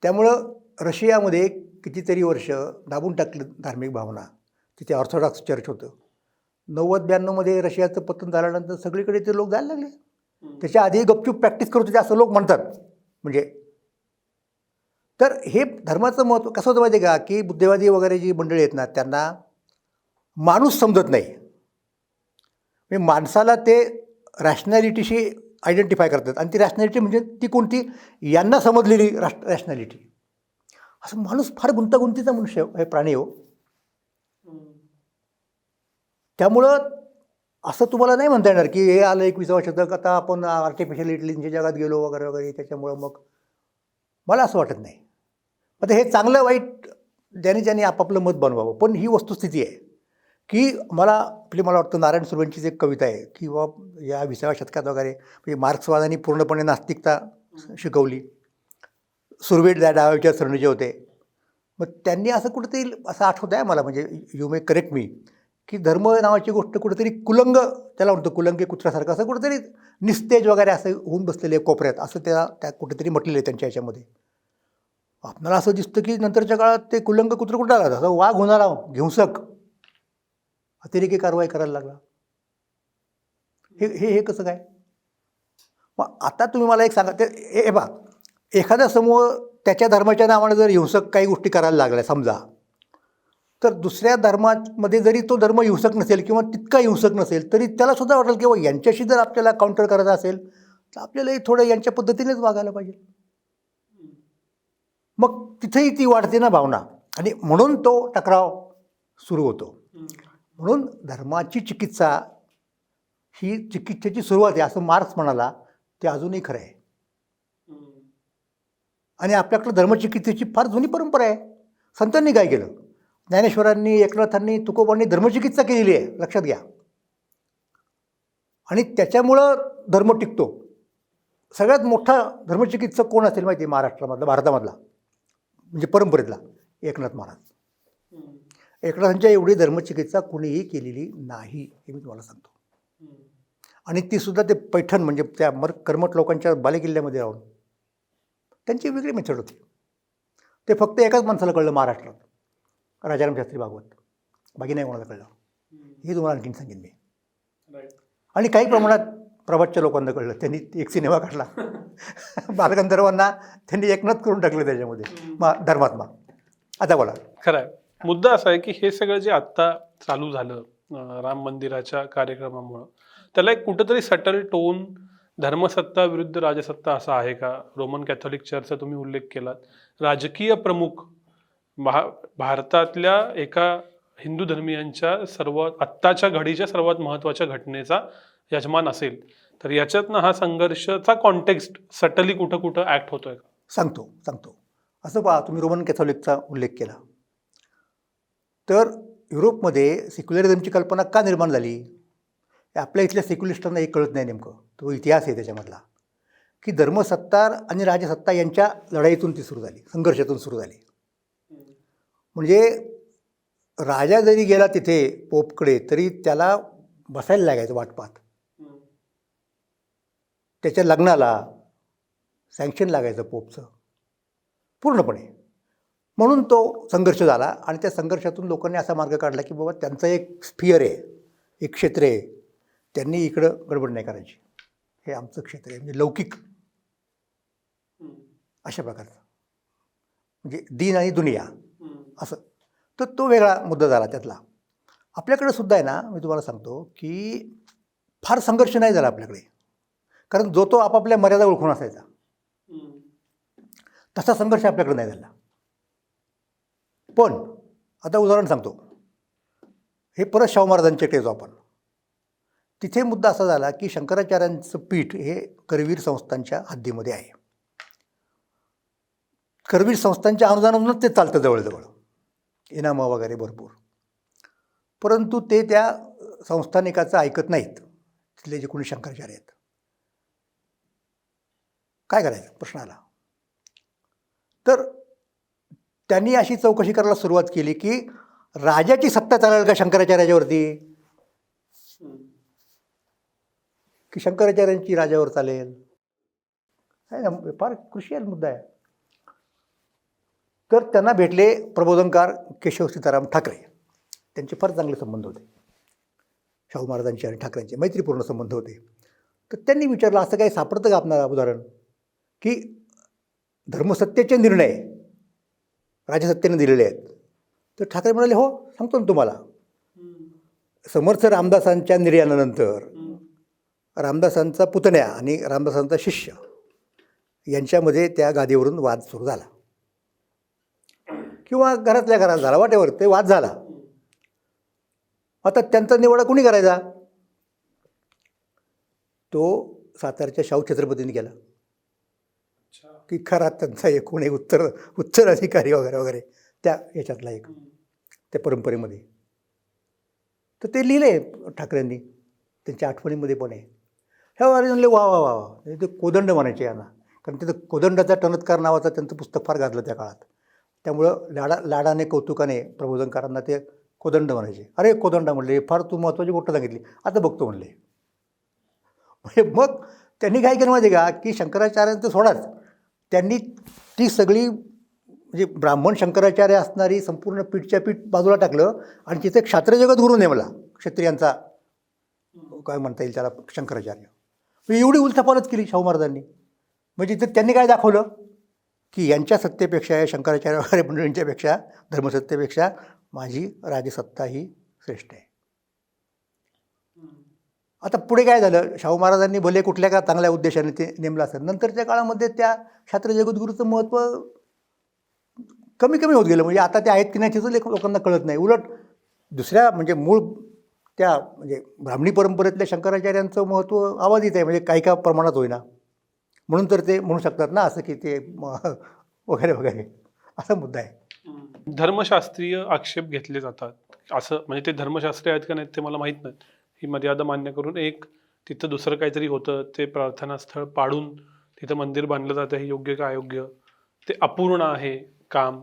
S1: त्यामुळं रशियामध्ये कितीतरी वर्ष दाबून टाकली धार्मिक भावना. तिथे ऑर्थोडॉक्स चर्च होतं. 90-92मध्ये रशियाचं पतन झाल्यानंतर सगळीकडे ते लोक जायला लागले. त्याच्या आधी गपचूप प्रॅक्टिस करत होते असं लोक म्हणतात. म्हणजे तर हे धर्माचं महत्त्व कसं होतं माहिती आहे का, की बुद्धिवादी वगैरे जी मंडळी आहेत ना, त्यांना माणूस समजत नाही. म्हणजे माणसाला ते रॅशनॅलिटीशी आयडेंटिफाय करतात. आणि ती रॅशनॅलिटी म्हणजे ती कोणती, यांना समजलेली रॅशनॅलिटी. असं माणूस फार गुंतागुंतीचा मनुष्य हे प्राणी हो. त्यामुळं असं तुम्हाला नाही म्हणता येणार की हे आलं 21वा शतक, आता आपण आर्टिफिशियल इंटेलिजन्सच्या जगात गेलो वगैरे वगैरे, त्याच्यामुळं मग मला असं वाटत नाही. आता हे चांगलं वाईट ज्याने आपापलं मत बनवावं. पण ही वस्तुस्थिती आहे की मला वाटतं नारायण सुर्वेंचीच एक कविता आहे की बाबा या 20व्या शतकात वगैरे म्हणजे मार्क्सवादाने पूर्णपणे नास्तिकता शिकवली. सुर्वे डाव्याच्या सरणीचे होते. मग त्यांनी असं कुठेतरी असं आठवतं आहे मला, म्हणजे यू मे करेक्ट मी, की धर्म नावाची गोष्ट कुठेतरी कुलंग, त्याला म्हणतो कुलंगे कुत्र्यासारखं, असं कुठेतरी निस्तेज वगैरे असं होऊन बसलेले कोपऱ्यात, असं त्या कुठेतरी म्हटलेलं आहे त्यांच्या ह्याच्यामध्ये. आपल्याला असं दिसतं की नंतरच्या काळात ते कुलंग कुत्रं कुठं आला, असं वाघ होणारा हिंसक अतिरेकी कारवाई करायला लागला. हे कसं काय? मग आता तुम्ही मला एक सांगा, ते हे बा एखादा समूह त्याच्या धर्माच्या नावाने जर हिंसक काही गोष्टी करायला लागल्या समजा, तर दुसऱ्या धर्मामध्ये जरी तो धर्म हिंसक नसेल किंवा तितका हिंसक नसेल तरी त्याला सुद्धा वाटेल किंवा यांच्याशी जर आपल्याला काउंटर करायचं असेल तर आपल्यालाही थोडं यांच्या पद्धतीनेच वागायला पाहिजे. मग तिथेही ती वाढते ना भावना, आणि म्हणून तो टकराव सुरू होतो. म्हणून धर्माची चिकित्सा ही चिकित्सेची सुरुवात आहे असं मार्क्स म्हणाला, ते अजूनही खरं आहे. आणि आपल्याकडं धर्मचिकित्सेची फार जुनी परंपरा आहे. संतांनी काय केलं, ज्ञानेश्वरांनी, एकनाथांनी, तुकोबांनी धर्मचिकित्सा केलेली आहे, लक्षात घ्या. आणि त्याच्यामुळं धर्म टिकतो. सगळ्यात मोठा धर्मचिकित्सक कोण असेल माहिती आहे महाराष्ट्रामधला, भारतामधला, म्हणजे परंपरेतला? एकनाथ महाराज. एकनाथांच्या एवढी धर्मचिकित्सा कुणीही केलेली नाही हे मी तुम्हाला सांगतो. आणि तीसुद्धा ते पैठण म्हणजे त्या कर्मठ लोकांच्या बालेकिल्ल्यामध्ये राहून. त्यांची वेगळी मेथड होती. ते फक्त एकाच माणसाला कळलं महाराष्ट्रात, राजाराम शास्त्री भागवत. बाकी नाही कोणाला कळलं. हे तुम्हाला आणखीन सांगेन मी. आणि काही प्रमाणात प्रभातच्या लोकांना कळलं. त्यांनी एक सिनेमा काढला बालगंधर्वांना त्यांनी एकनाथ करून टाकलं त्याच्यामध्ये धर्मात्मा. आता बोला.
S2: खरं आहे. मुद्दा असा आहे की हे सगळं जे आत्ता चालू झालं राम मंदिराच्या कार्यक्रमामुळं, त्याला एक कुठंतरी सटल टोन धर्मसत्ता विरुद्ध राजसत्ता असा आहे का? रोमन कॅथोलिक चर्चचा तुम्ही उल्लेख केलात. राजकीय प्रमुख भारतातल्या एका हिंदू धर्मियांच्या आत्ताच्या घडीच्या सर्वात महत्त्वाच्या घटनेचा यजमान असेल, तर याच्यातनं हा संघर्षाचा कॉन्टेक्स्ट सटली कुठं कुठं ॲक्ट होतोय का?
S1: सांगतो. असं पहा, तुम्ही रोमन कॅथोलिकचा उल्लेख केला, तर युरोपमध्ये सेक्युलरिझमची कल्पना का निर्माण झाली? आपल्या इथल्या सेक्युलिस्टांना हे कळत नाही. नेमकं तो इतिहास आहे त्याच्यामधला, की धर्मसत्ता आणि राजसत्ता यांच्या लढाईतून ती सुरू झाली, संघर्षातून सुरू झाली. म्हणजे राजा जरी गेला तिथे पोपकडे तरी त्याला बसायला लागायचं वाट पाहत. त्याच्या लग्नाला सँक्शन लागायचं पोपचं पूर्णपणे. म्हणून तो संघर्ष झाला आणि त्या संघर्षातून लोकांनी असा मार्ग काढला की बाबा त्यांचं एक स्फिअर आहे, एक क्षेत्र आहे, त्यांनी इकडं गडबड नाही करायची, हे आमचं क्षेत्र आहे, म्हणजे लौकिक अशा प्रकारचं, म्हणजे दीन आणि दुनिया असं. तर तो वेगळा मुद्दा झाला त्यातला. आपल्याकडे सुद्धा आहे ना, मी तुम्हाला सांगतो की फार संघर्ष नाही झाला आपल्याकडे. कारण जो तो आपापल्या मर्यादा ओळखून असायचा. तसा संघर्ष आपल्याकडे नाही झाला. पण आता उदाहरण सांगतो, हे परत शाहू महाराजांच्याकडे येतो आपण. तिथे मुद्दा असा झाला की शंकराचार्यांचं पीठ हे करवीर संस्थांच्या हद्दीमध्ये आहे. करवीर संस्थांच्या अनुदानातूनच ते चालतं जवळजवळ, इनामं वगैरे भरपूर. परंतु ते त्या संस्थानिकाचं ऐकत नाहीत, तिथले जे कोणी शंकराचार्य आहेत. काय करायचं प्रश्न आला. तर त्यांनी अशी चौकशी करायला सुरुवात केली की राजाची सत्ता चालेल का शंकराचार्याच्यावरती, की शंकराचार्यांची राजावर चालेल. आहे ना, फार क्रुशियल मुद्दा आहे. तर त्यांना भेटले प्रबोधनकार केशव सीताराम ठाकरे. त्यांचे फार चांगले संबंध होते, शाहू महाराजांचे आणि ठाकरेंचे मैत्रीपूर्ण संबंध होते. तर त्यांनी विचारलं, असं काही सापडतं का आपणाला उदाहरण की धर्मसत्तेचे निर्णय राजसत्तेने दिलेले आहेत. तर ठाकरे म्हणाले, हो सांगतो ना तुम्हाला. समर्थ रामदासांच्या निर्याणानंतर रामदासांचा पुतण्या आणि रामदासांचा शिष्य यांच्यामध्ये त्या गादीवरून वाद सुरू झाला, किंवा घरातल्या घरात झाला, वाटेवर ते वाद झाला. आता त्यांचा निवाडा कोणी करायचा, तो सातारच्या शाहू छत्रपतींनी केला, की खरा त्यांचा एकूण एक उत्तराधिकारी वगैरे वगैरे त्या याच्यातला एक, त्या परंपरेमध्ये. तर ते लिहिले ठाकरेंनी, त्यांच्या आठवणीमध्ये पण आहे. ह्या म्हणले वा वा वा वा, ते कोदंड म्हणायचे यांना, कारण तिथं कोदंडाचा टणत्कार नावाचं त्यांचं पुस्तक फार गाजलं त्या काळात. त्यामुळं लाडाने कौतुकाने प्रबोधनकारांना ते कोदंड म्हणायचे. अरे कोदंडा म्हणले, फार तू महत्त्वाची गोष्ट सांगितली, आता बघतो म्हणले. म्हणजे मग त्यांनी काय केलं माहिती आहे का, की शंकराचार्यांचं सोडाच, त्यांनी ती सगळी म्हणजे ब्राह्मण शंकराचार्य असणारी संपूर्ण पीठच्या पीठ बाजूला टाकलं आणि तिथे क्षात्रजगत गुरु नेमला, क्षत्रियांचा काय म्हणता येईल त्याला शंकराचार्य. एवढी उलथापालथ केली शाहू महाराजांनी. म्हणजे तर त्यांनी काय दाखवलं की यांच्या सत्तेपेक्षा, या शंकराचार्य वगैरे मंडळींच्यापेक्षा, धर्मसत्तेपेक्षा माझी राजसत्ता ही श्रेष्ठ आहे. आता पुढे काय झालं, शाहू महाराजांनी भले कुठल्या का चांगल्या उद्देशाने ते नेमलं असेल, नंतरच्या काळामध्ये त्या क्षात्र जगद्गुरूचं महत्त्व कमी कमी होत गेलं. म्हणजे आता ते आहेत की नाही तिथं लोकांना कळत नाही. उलट दुसऱ्या म्हणजे मूळ त्या म्हणजे ब्राह्मणी परंपरेतल्या शंकराचार्यांचं महत्त्व आवाजित आहे, म्हणजे काही का प्रमाणात होईना. म्हणून तर ते म्हणू शकतात ना असं की ते वगैरे वगैरे असा मुद्दा आहे.
S2: धर्मशास्त्रीय आक्षेप घेतले जातात असं, म्हणजे ते धर्मशास्त्रीय आहेत का नाहीत ते मला माहीत नाही. ही मर्यादा मान्य करून एक तिथं दुसरं काहीतरी होतं, ते प्रार्थनास्थळ पाडून तिथं मंदिर बांधलं जातं, हे योग्य का अयोग्य, ते अपूर्ण आहे काम,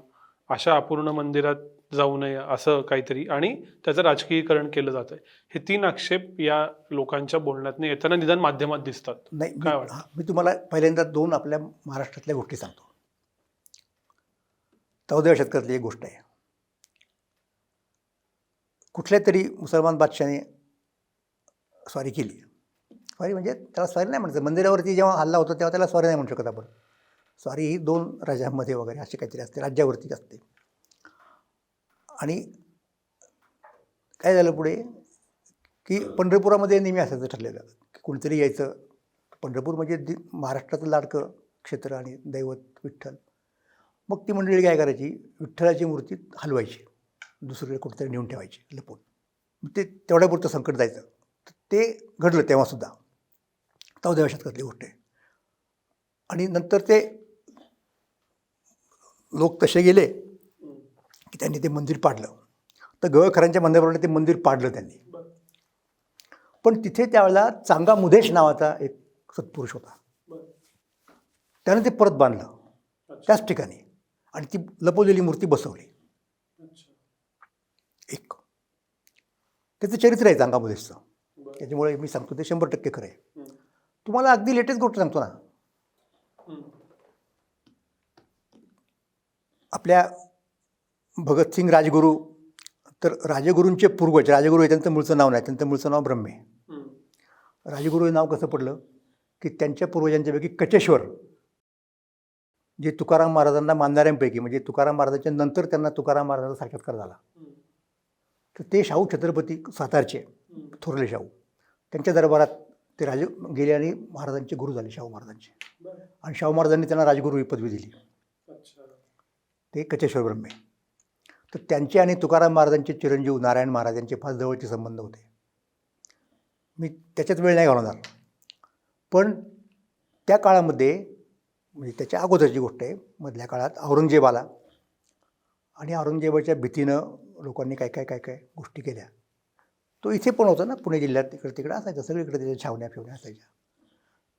S2: अशा अपूर्ण मंदिरात जाऊ नये असं काहीतरी, आणि त्याचं राजकीयकरण केलं जातं. हे 3 आक्षेप या लोकांच्या बोलण्यातनं येताना निदान माध्यमात दिसतात.
S1: नाही,
S2: काय वाटतं?
S1: मी तुम्हाला पहिल्यांदा 2 आपल्या महाराष्ट्रातल्या गोष्टी सांगतो. 14व्या शतकातली एक गोष्ट आहे. कुठल्या तरी मुसलमान बादशाने स्वारी केली. स्वारी म्हणजे त्याला स्वारी नाही म्हणायचं, मंदिरावरती जेव्हा हल्ला होतो तेव्हा त्याला स्वारी नाही म्हणू शकत आपण. स्वारी ही 2 राज्यांमध्ये वगैरे अशी काहीतरी असते, राज्यावरती असते. आणि काय झालं पुढे की पंढरपुरामध्ये नेहमी असायचं ठरलेलं की कोणीतरी यायचं. पंढरपूर म्हणजे महाराष्ट्राचं लाडकं क्षेत्र आणि दैवत विठ्ठल. मग ती मंडळी काय करायची, विठ्ठलाची मूर्ती हलवायची, दुसरीकडे कुठेतरी नेऊन ठेवायची लपून. ते तेवढ्यापुरतं संकट जायचं. ते घडलं तेव्हासुद्धा, 14व्या शतकातली गोष्ट आहे. आणि नंतर ते लोक तसे गेले की त्यांनी ते मंदिर पाडलं. तर गवळखरांच्या मंदिराप्रमाणे ते मंदिर पाडलं त्यांनी. पण तिथे त्यावेळेला चांगा मुदेश नावाचा एक सत्पुरुष होता. त्यानं ते परत बांधलं त्याच ठिकाणी आणि ती लपवलेली मूर्ती बसवली. एक त्याचं चरित्र आहे चांगा मुदेशचं. त्याच्यामुळे मी सांगतो ते 100% खरं आहे. तुम्हाला अगदी लेटेस्ट गोष्ट सांगतो ना, आपल्या भगतसिंग राजगुरू, तर राजगुरूंचे पूर्वज, राजगुरू हे त्यांचं मूळचं नाव नाही, त्यांचं मूळचं नाव ब्रह्मे. राजगुरू हे नाव कसं पडलं की त्यांच्या पूर्वजांच्यापैकी कचेश्वर, जे तुकाराम महाराजांना मानणाऱ्यांपैकी, म्हणजे तुकाराम महाराजांच्या नंतर त्यांना तुकाराम महाराजांचा साक्षात्कार झाला. तर ते शाहू छत्रपती सातारचे थोरले शाहू, त्यांच्या दरबारात ते राजे गेले आणि महाराजांचे गुरु झाले, शाहू महाराजांचे. आणि शाहू महाराजांनी त्यांना राजगुरू ही पदवी दिली. ते कचेश्वर ब्रह्मे. तर त्यांचे आणि तुकाराम महाराजांचे चिरंजीव नारायण महाराज यांचे फार जवळचे संबंध होते. मी त्याच्यात वेळ नाही घालवणार. पण त्या काळामध्ये, म्हणजे त्याच्या अगोदरची गोष्ट आहे, मधल्या काळात औरंगजेब आला आणि औरंगजेबाच्या भीतीनं लोकांनी काय गोष्टी केल्या. तो इथे पण होता ना, पुणे जिल्ह्यात इकडे तिकडे असायचा, सगळीकडे त्याच्या छावण्या फिवण्या असायच्या.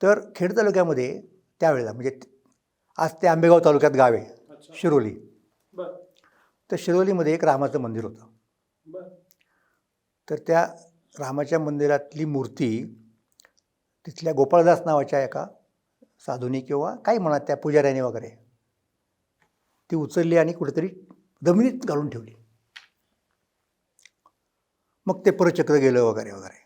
S1: तर खेड तालुक्यामध्ये त्यावेळेला, म्हणजे आज ते आंबेगाव तालुक्यात गाव आहे शिरोली. तर शिरोलीमध्ये एक रामाचं मंदिर होतं. तर त्या रामाच्या मंदिरातली मूर्ती तिथल्या गोपाळदास नावाच्या एका साधूनी किंवा काही म्हणा त्या पुजाऱ्याने वगैरे ती उचलली आणि कुठेतरी जमिनीत घालून ठेवली. मग ते परचक्र गेलं वगैरे वगैरे.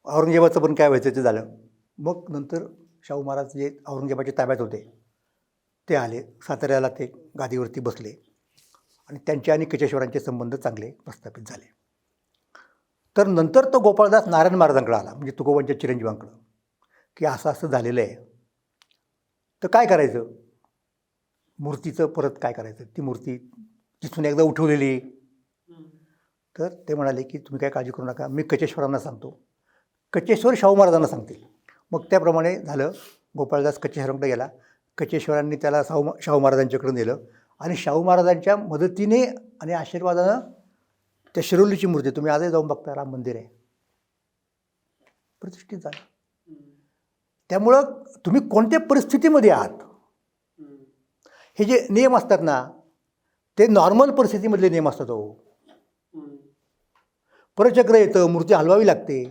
S1: औरंगजेबाचं पण काय व्हायचं ते झालं. मग नंतर शाहू महाराज जे औरंगजेबाच्या ताब्यात होते ते आले साताऱ्याला, ते गादीवरती बसले आणि त्यांचे आणि कचेश्वरांचे संबंध चांगले प्रस्थापित झाले. तर नंतर तो गोपाळदास नारायण महाराजांकडे आला, म्हणजे तुकोबांच्या चिरंजीवांकडं, की असं असं झालेलं आहे, तर काय करायचं, मूर्तीचं परत काय करायचं, ती मूर्ती तिथून एकदा उठवलेली. तर ते म्हणाले की तुम्ही काय काळजी करू नका, मी कचेश्वरांना सांगतो, कचेश्वर शाहू महाराजांना सांगतील. मग त्याप्रमाणे झालं. गोपाळदास कचेश्वरांकडे गेला. कचेश्वरांनी त्याला शाहू महाराजांच्याकडे नेलं आणि शाहू महाराजांच्या मदतीने आणि आशीर्वादानं त्या शिरोलीची मूर्ती, तुम्ही आजही जाऊन बघता, राम मंदिर आहे, प्रतिष्ठित झालं. त्यामुळं तुम्ही कोणत्या परिस्थितीमध्ये आहात, हे जे नियम असतात ना, ते नॉर्मल परिस्थितीमधले नियम असतात. परचक्र येतं, मूर्ती हलवावी लागते,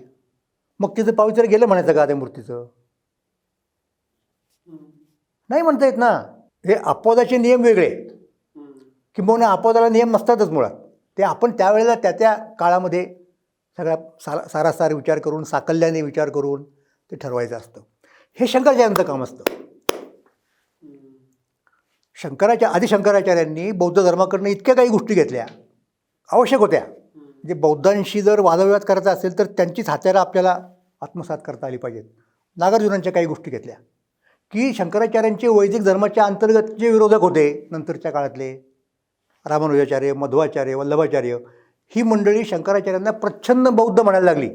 S1: मग तिचं पावित्र्य गेलं म्हणायचं का त्या मूर्तीचं? नाही म्हणता येत ना. हे अपवादाचे नियम वेगळे, किंबहुना अपवादाला नियम नसतातच मुळात. ते आपण त्यावेळेला त्या काळामध्ये सगळा सारासार विचार करून, साकल्याने विचार करून ते ठरवायचं असतं. हे शंकराचार्यांचं काम असतं. आधी शंकराचार्यांनी बौद्ध धर्माकडनं इतक्या काही गोष्टी घेतल्या, आवश्यक होत्या. म्हणजे बौद्धांशी जर वादविवाद करायचा असेल तर त्यांचीच हात्याला आपल्याला आत्मसात करता आली पाहिजेत. नागार्जुनांच्या काही गोष्टी घेतल्या, की शंकराचार्यांचे वैदिक धर्माच्या अंतर्गत जे विरोधक होते नंतरच्या काळातले, रामानुजाचार्य, मध्वाचार्य, वल्लभाचार्य, ही मंडळी शंकराचार्यांना प्रच्छन्न बौद्ध म्हणायला लागली.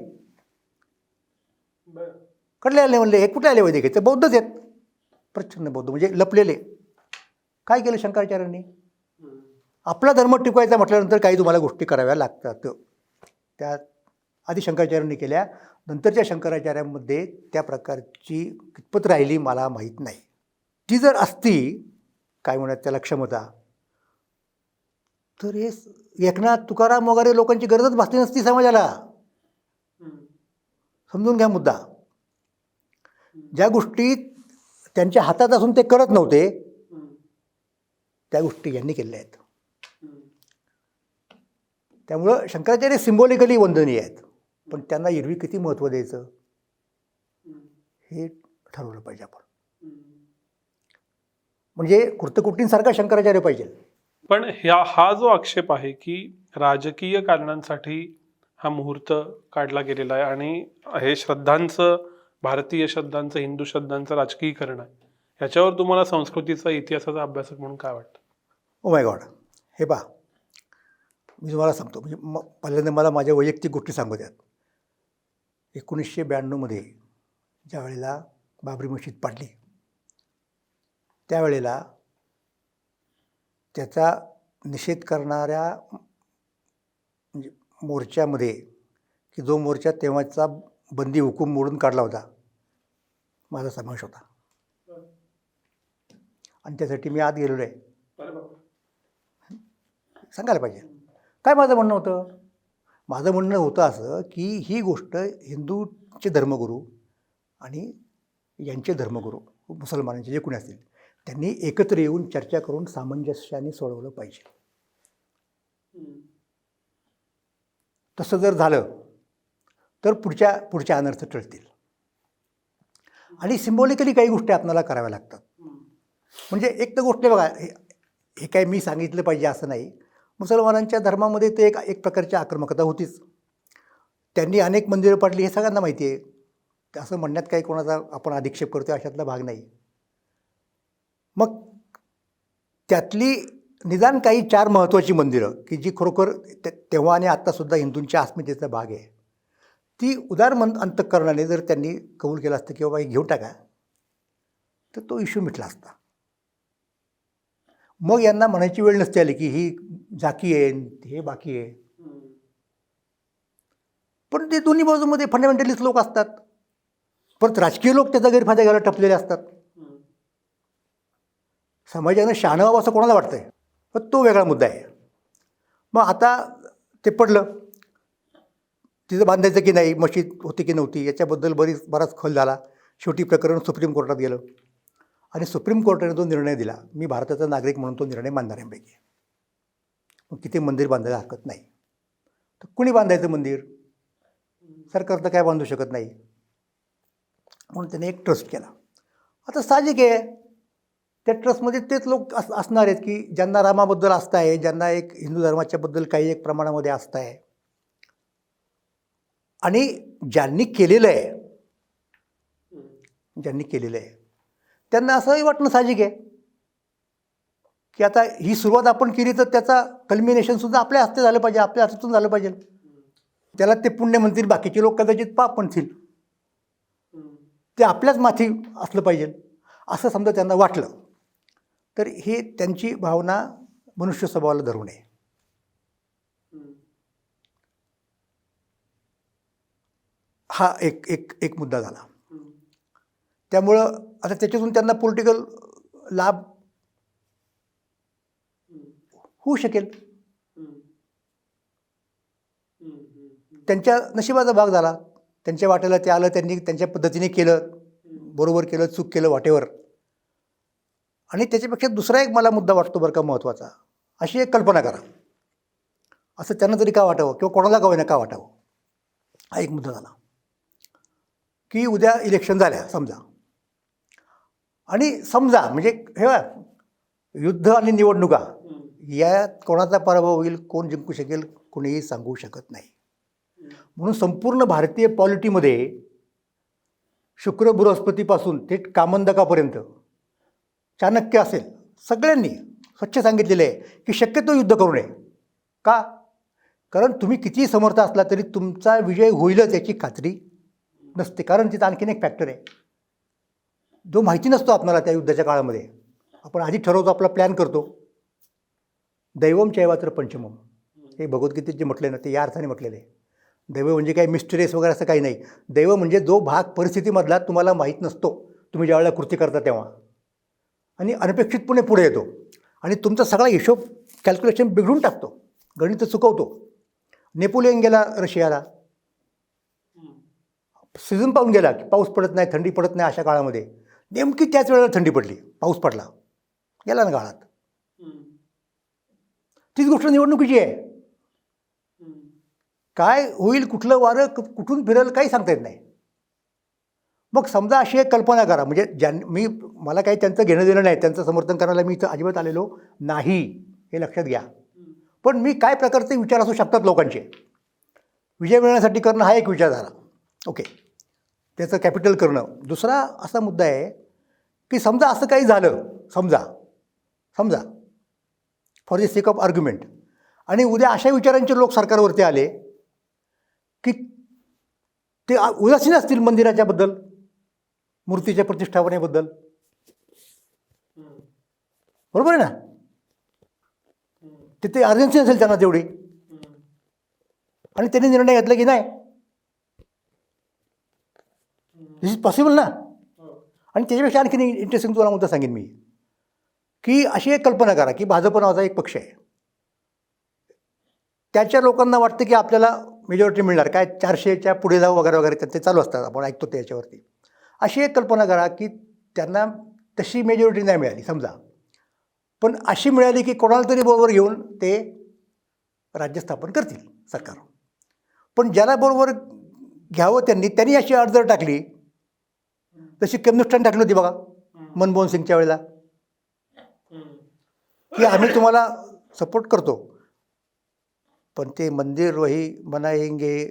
S1: कडले आले म्हणले, हे कुठले आले वैदिक? हे तर बौद्धच आहेत. प्रच्छन्न बौद्ध म्हणजे लपलेले. काय केलं शंकराचार्यांनी? आपला धर्म टिकवायचा म्हटल्यानंतर काही तुम्हाला गोष्टी कराव्या लागतात. त्या आधी शंकराचार्यांनी केल्या, नंतरच्या शंकराचार्यांमध्ये त्या प्रकारची कितपत राहिली मला माहीत नाही. ती जर असती, काय म्हणत त्याला, क्षमता, तर हे एकनाथ, तुकाराम वगैरे लोकांची गरजच भासली नसती समाजाला. समजून घ्या मुद्दा. ज्या गोष्टी त्यांच्या हातात असून ते करत नव्हते, त्या गोष्टी यांनी केलेल्या आहेत. त्यामुळं शंकराचार्य सिम्बॉलिकली वंदनीय आहेत, पण त्यांना एरवी किती महत्त्व द्यायचं हे ठरवलं पाहिजे आपण. म्हणजे कृतकुटींसारखा शंकराचार्य पाहिजे.
S2: पण हा जो आक्षेप आहे की राजकीय कारणांसाठी हा मुहूर्त काढला गेलेला आहे आणि हे श्रद्धांचं, भारतीय श्रद्धांचं, हिंदू श्रद्धांचं राजकीयकरण आहे, ह्याच्यावर तुम्हाला संस्कृतीचा, इतिहासाचा अभ्यासक म्हणून काय वाटतं?
S1: Oh my God. हे पहा, मी तुम्हाला सांगतो, म्हणजे पहिल्यांदा मला माझ्या वैयक्तिक गोष्टी सांगू द्यात. 1992 ज्या वेळेला बाबरी मशीद पाडली, त्यावेळेला त्याचा निषेध करणाऱ्या म्हणजे मोर्चामध्ये, की जो मोर्चा तेव्हाचा बंदी हुकूम मोडून काढला होता, माझा समावेश होता. आणि त्यासाठी मी आत गेलेलो आहे. सांगायला पाहिजे. काय माझं म्हणणं होतं? माझं म्हणणं होतं असं की ही गोष्ट हिंदूचे धर्मगुरू आणि यांचे धर्मगुरू, मुसलमानांचे जे कोणी असतील, त्यांनी एकत्र येऊन चर्चा करून सामंजस्याने सोडवलं पाहिजे. तसं जर झालं तर पुढच्या अनर्थ टळतील. आणि सिम्बॉलिकली काही गोष्टी आपल्याला कराव्या लागतात. म्हणजे एक तर गोष्ट बघा, हे काय मी सांगितलं पाहिजे असं नाही. मुसलमानांच्या धर्मामध्ये ते एक प्रकारची आक्रमकता होतीच. त्यांनी अनेक मंदिरं पाडली, हे सगळ्यांना माहिती आहे. असं म्हणण्यात काही कोणाचा आपण अधिक्षेप करतो अशातला भाग नाही. मग त्यातली निदान काही 4 महत्त्वाची मंदिरं की जी खरोखर तेव्हा आणि आत्तासुद्धा हिंदूंच्या अस्मितेचा भाग आहे, ती उदार अंतःकरणाने जर त्यांनी कबूल केलं असतं की बाबा हे घेऊन टाका, तर तो इश्यू मिटला असता. मग यांना म्हणायची वेळ नसते आली की ही झाकी आहे, हे बाकी आहे. पण ते दोन्ही बाजूमध्ये फंडामेंटलिस्ट लोक असतात, परत राजकीय लोक त्याचा गैरफायदा घ्यायला टपलेले असतात. समाजानं शहाणं व्हावं असं कोणाला वाटतंय, पण तो वेगळा मुद्दा आहे. मग आता ते पडलं, तिथं बांधायचं की नाही, मशीद होती की नव्हती याच्याबद्दल बराच खल झाला. शेवटी प्रकरण सुप्रीम कोर्टात गेलं आणि सुप्रीम कोर्टाने तो निर्णय दिला. मी भारताचा नागरिक म्हणून तो निर्णय मानणाऱ्यांपैकी. मग किती मंदिर बांधायला हरकत नाही, तर कुणी बांधायचं मंदिर? सरकार तर काय बांधू शकत नाही. म्हणून त्याने एक ट्रस्ट केला. आता साहजिक आहे, त्या ट्रस्टमध्ये तेच लोक असणार आहेत की ज्यांना रामाबद्दल आस्था आहे, ज्यांना एक हिंदू धर्माच्याबद्दल काही एक प्रमाणामध्ये आस्था आहे. आणि ज्यांनी केलेलं आहे त्यांना असंही वाटणं साहजिक आहे की आता ही सुरुवात आपण केली तर त्याचा कल्मिनेशनसुद्धा आपल्या हस्ते झालं पाहिजे, आपल्या हातातून झालं पाहिजे. त्याला ते पुण्य म्हणतील, बाकीचे लोक कदाचित पाप म्हणतील, ते आपल्याच माथी असलं पाहिजे असं समजा त्यांना वाटलं, तर हे त्यांची भावना मनुष्य स्वभावाला धरू नये. हा एक मुद्दा झाला. त्यामुळं आता त्याच्यातून त्यांना पॉलिटिकल लाभ होऊ शकेल. त्यांच्या नशिबाचा भाग झाला, त्यांच्या वाट्याला ते आलं, त्यांनी त्यांच्या पद्धतीने केलं, बरोबर केलं, चूक केलं, वाटेवर. आणि त्याच्यापेक्षा दुसरा एक मला मुद्दा वाटतो बरं का महत्त्वाचा. अशी एक कल्पना करा, असं त्यांना तरी का वाटावं किंवा कोणाला का होईना का वाटावं. हा एक मुद्दा झाला की उद्या इलेक्शन झाल्या समजा, आणि समजा म्हणजे हे युद्ध आणि निवडणुका यात कोणाचा पराभव होईल, कोण जिंकू शकेल, कोणीही सांगू शकत नाही. म्हणून संपूर्ण भारतीय पॉलिटीमध्ये शुक्र बृहस्पतीपासून थेट कामंदकापर्यंत चाणक्य असेल, सगळ्यांनी स्वच्छ सांगितलेलं आहे की शक्यतो युद्ध करू नये. का? कारण तुम्ही कितीही समर्थ असला तरी तुमचा विजय होईलच याची खात्री नसते. कारण तिथं आणखीन एक फॅक्टर आहे जो माहिती नसतो आपल्याला त्या युद्धाच्या काळामध्ये. आपण आधी ठरवतो, आपला प्लॅन करतो. दैवम चैवात्र पंचमम हे भगवद्गीतेत जे म्हटले ना, ते या अर्थाने म्हटलेलं आहे. दैव म्हणजे काही मिस्टेरियस वगैरे असं काही नाही. दैव म्हणजे जो भाग परिस्थितीमधला तुम्हाला माहीत नसतो, तुम्ही ज्यावेळेला कृती करता तेव्हा, आणि अनपेक्षितपणे पुढे येतो आणि तुमचा सगळा हिशोब कॅल्क्युलेशन बिघडून टाकतो, गणित चुकवतो. नेपोलियन गेला रशियाला, सीझन पाहून गेला की पाऊस पडत नाही, थंडी पडत नाही. अशा काळामध्ये नेमकी त्याच वेळेला थंडी पडली, पाऊस पडला, गेला ना काळात. तीच गोष्ट निवडणुकीची आहे. काय होईल, कुठलं वारं कुठून फिरेल काही सांगता येत नाही. मग समजा अशी एक कल्पना करा, म्हणजे मला काही त्यांचं घेणं देणं नाही, त्यांचं समर्थन करायला मी इथं अजिबात आलेलो नाही, हे लक्षात घ्या. पण मी काय प्रकारचे विचार असू शकतात लोकांचे विजय मिळवण्यासाठी करणं हा एक विचार झाला. ओके, त्याचं कॅपिटल करणं. दुसरा असा मुद्दा आहे की समजा असं काही झालं, समजा for the sake of argument, आणि उद्या अशा विचारांचे लोक सरकारवरती आले की ते उदासीन असतील मंदिराच्याबद्दल, मूर्तीच्या प्रतिष्ठापनेबद्दल. बरोबर आहे ना? तिथे अर्जन्सी असेल त्यांना तेवढी, आणि त्यांनी निर्णय घेतला की नाही, दिस इज पॉसिबल ना. आणि त्याच्यापेक्षा आणखीन इंटरेस्टिंग तुम्हाला मुद्दा सांगेन मी, की अशी एक कल्पना करा की भाजप नावाचा एक पक्ष आहे, त्याच्या लोकांना वाटतं की आपल्याला मेजॉरिटी मिळणार, काय 400च्या पुढे जाऊ वगैरे वगैरे, ते चालू असतात, आपण ऐकतो त्याच्यावरती. अशी एक कल्पना करा की त्यांना तशी मेजॉरिटी नाही मिळाली समजा, पण अशी मिळाली की कोणाला तरी बरोबर घेऊन ते राज्य स्थापन करतील सरकार. पण ज्याला बरोबर घ्यावं त्यांनी अशी अडचण टाकली, तशी कम्युनिस्टांनी टाकली होती बघा मनमोहन सिंगच्या वेळेला, की आम्ही तुम्हाला सपोर्ट करतो, पण ते मंदिर वही बनाएंगे,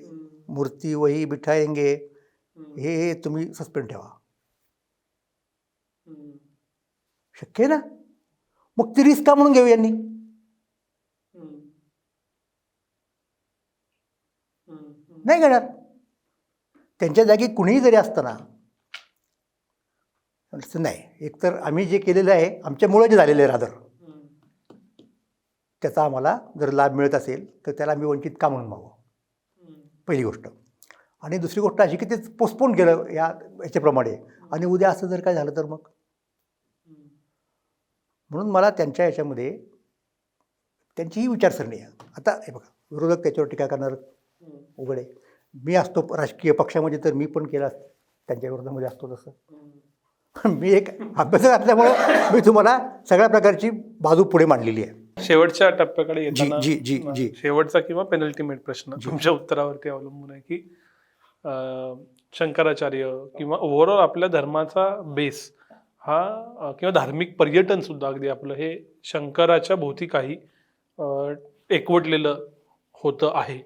S1: मूर्ती वही बिठाएंगे, हे तुम्ही सस्पेंड ठेवा. शक्य आहे ना? मग ती रिस्क का म्हणून घेऊ यांनी? नाही घेणार. त्यांच्या जागी कुणीही जरी असताना नाही, एकतर आम्ही जे केलेलं आहे आमच्यामुळे जे झालेलं आहे रादर, त्याचा आम्हाला जर लाभ मिळत असेल तर त्याला आम्ही वंचित का म्हणून मागू, पहिली गोष्ट. आणि दुसरी गोष्ट अशी की ते पोस्टपोन केलं याच्याप्रमाणे, आणि उद्या असं जर काय झालं तर मग. म्हणून मला त्यांच्या याच्यामध्ये त्यांची ही विचारसरणी आहे. आता हे बघा, विरोधक त्याच्यावर टीका करणार उघड आहे. मी असतो राजकीय पक्षामध्ये तर मी पण केला त्यांच्या विरोधामध्ये असतो तसं. मी एक अभ्यासक असल्यामुळं मी तुम्हाला सगळ्या प्रकारची बाजू पुढे मांडलेली आहे.
S2: शेवटच्या टप्प्याकडे
S1: जी
S2: येताना
S1: जी जी जी
S2: शेवटचा किंवा पेनल्टीमेट प्रश्न तुमच्या उत्तरावरती अवलंबून आहे की शंकराचार्य किंवा ओव्हरऑल आपल्या धर्माचा बेस हा किंवा धार्मिक पर्यटन सुद्धा अगदी आपलं हे शंकराच्या भोवती काही एकवटलेलं होतं आहे.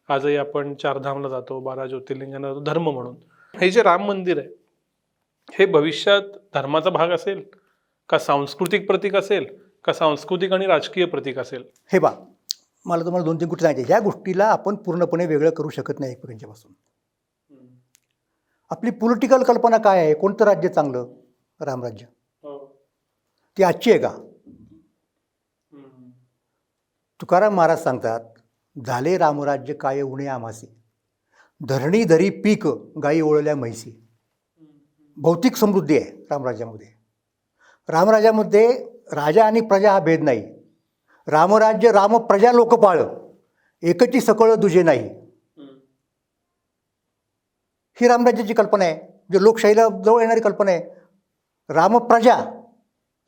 S2: आजही आपण चारधामला जातो, 12 ज्योतिर्लिंगांना जातो धर्म म्हणून. हे जे राम मंदिर आहे हे भविष्यात धर्माचा भाग असेल का सांस्कृतिक प्रतीक असेल का सांस्कृतिक आणि राजकीय प्रतीक असेल?
S1: हे बा, मला तुम्हाला 2-3 गोष्टी सांगायच्या. ह्या गोष्टीला आपण पूर्णपणे वेगळं करू शकत नाही एकमेकांच्यापासून. आपली पॉलिटिकल कल्पना काय आहे? कोणतं राज्य चांगलं? रामराज्य. ती आजची आहे का? तुकाराम महाराज सांगतात, झाले रामराज्य काय उणे आमासी, धरणी धरी पीक गायी ओळल्या म्हैसी. भौतिक समृद्धी आहे रामराज्यामध्ये. रामराज्यामध्ये राजा आणि प्रजा हा भेद नाही. रामराज्य राम प्रजा लोकपाळ, एकची सकळ दुजे नाही. ही रामराज्याची कल्पना आहे, जे लोकशाहीला जवळ येणारी कल्पना आहे. राम प्रजा,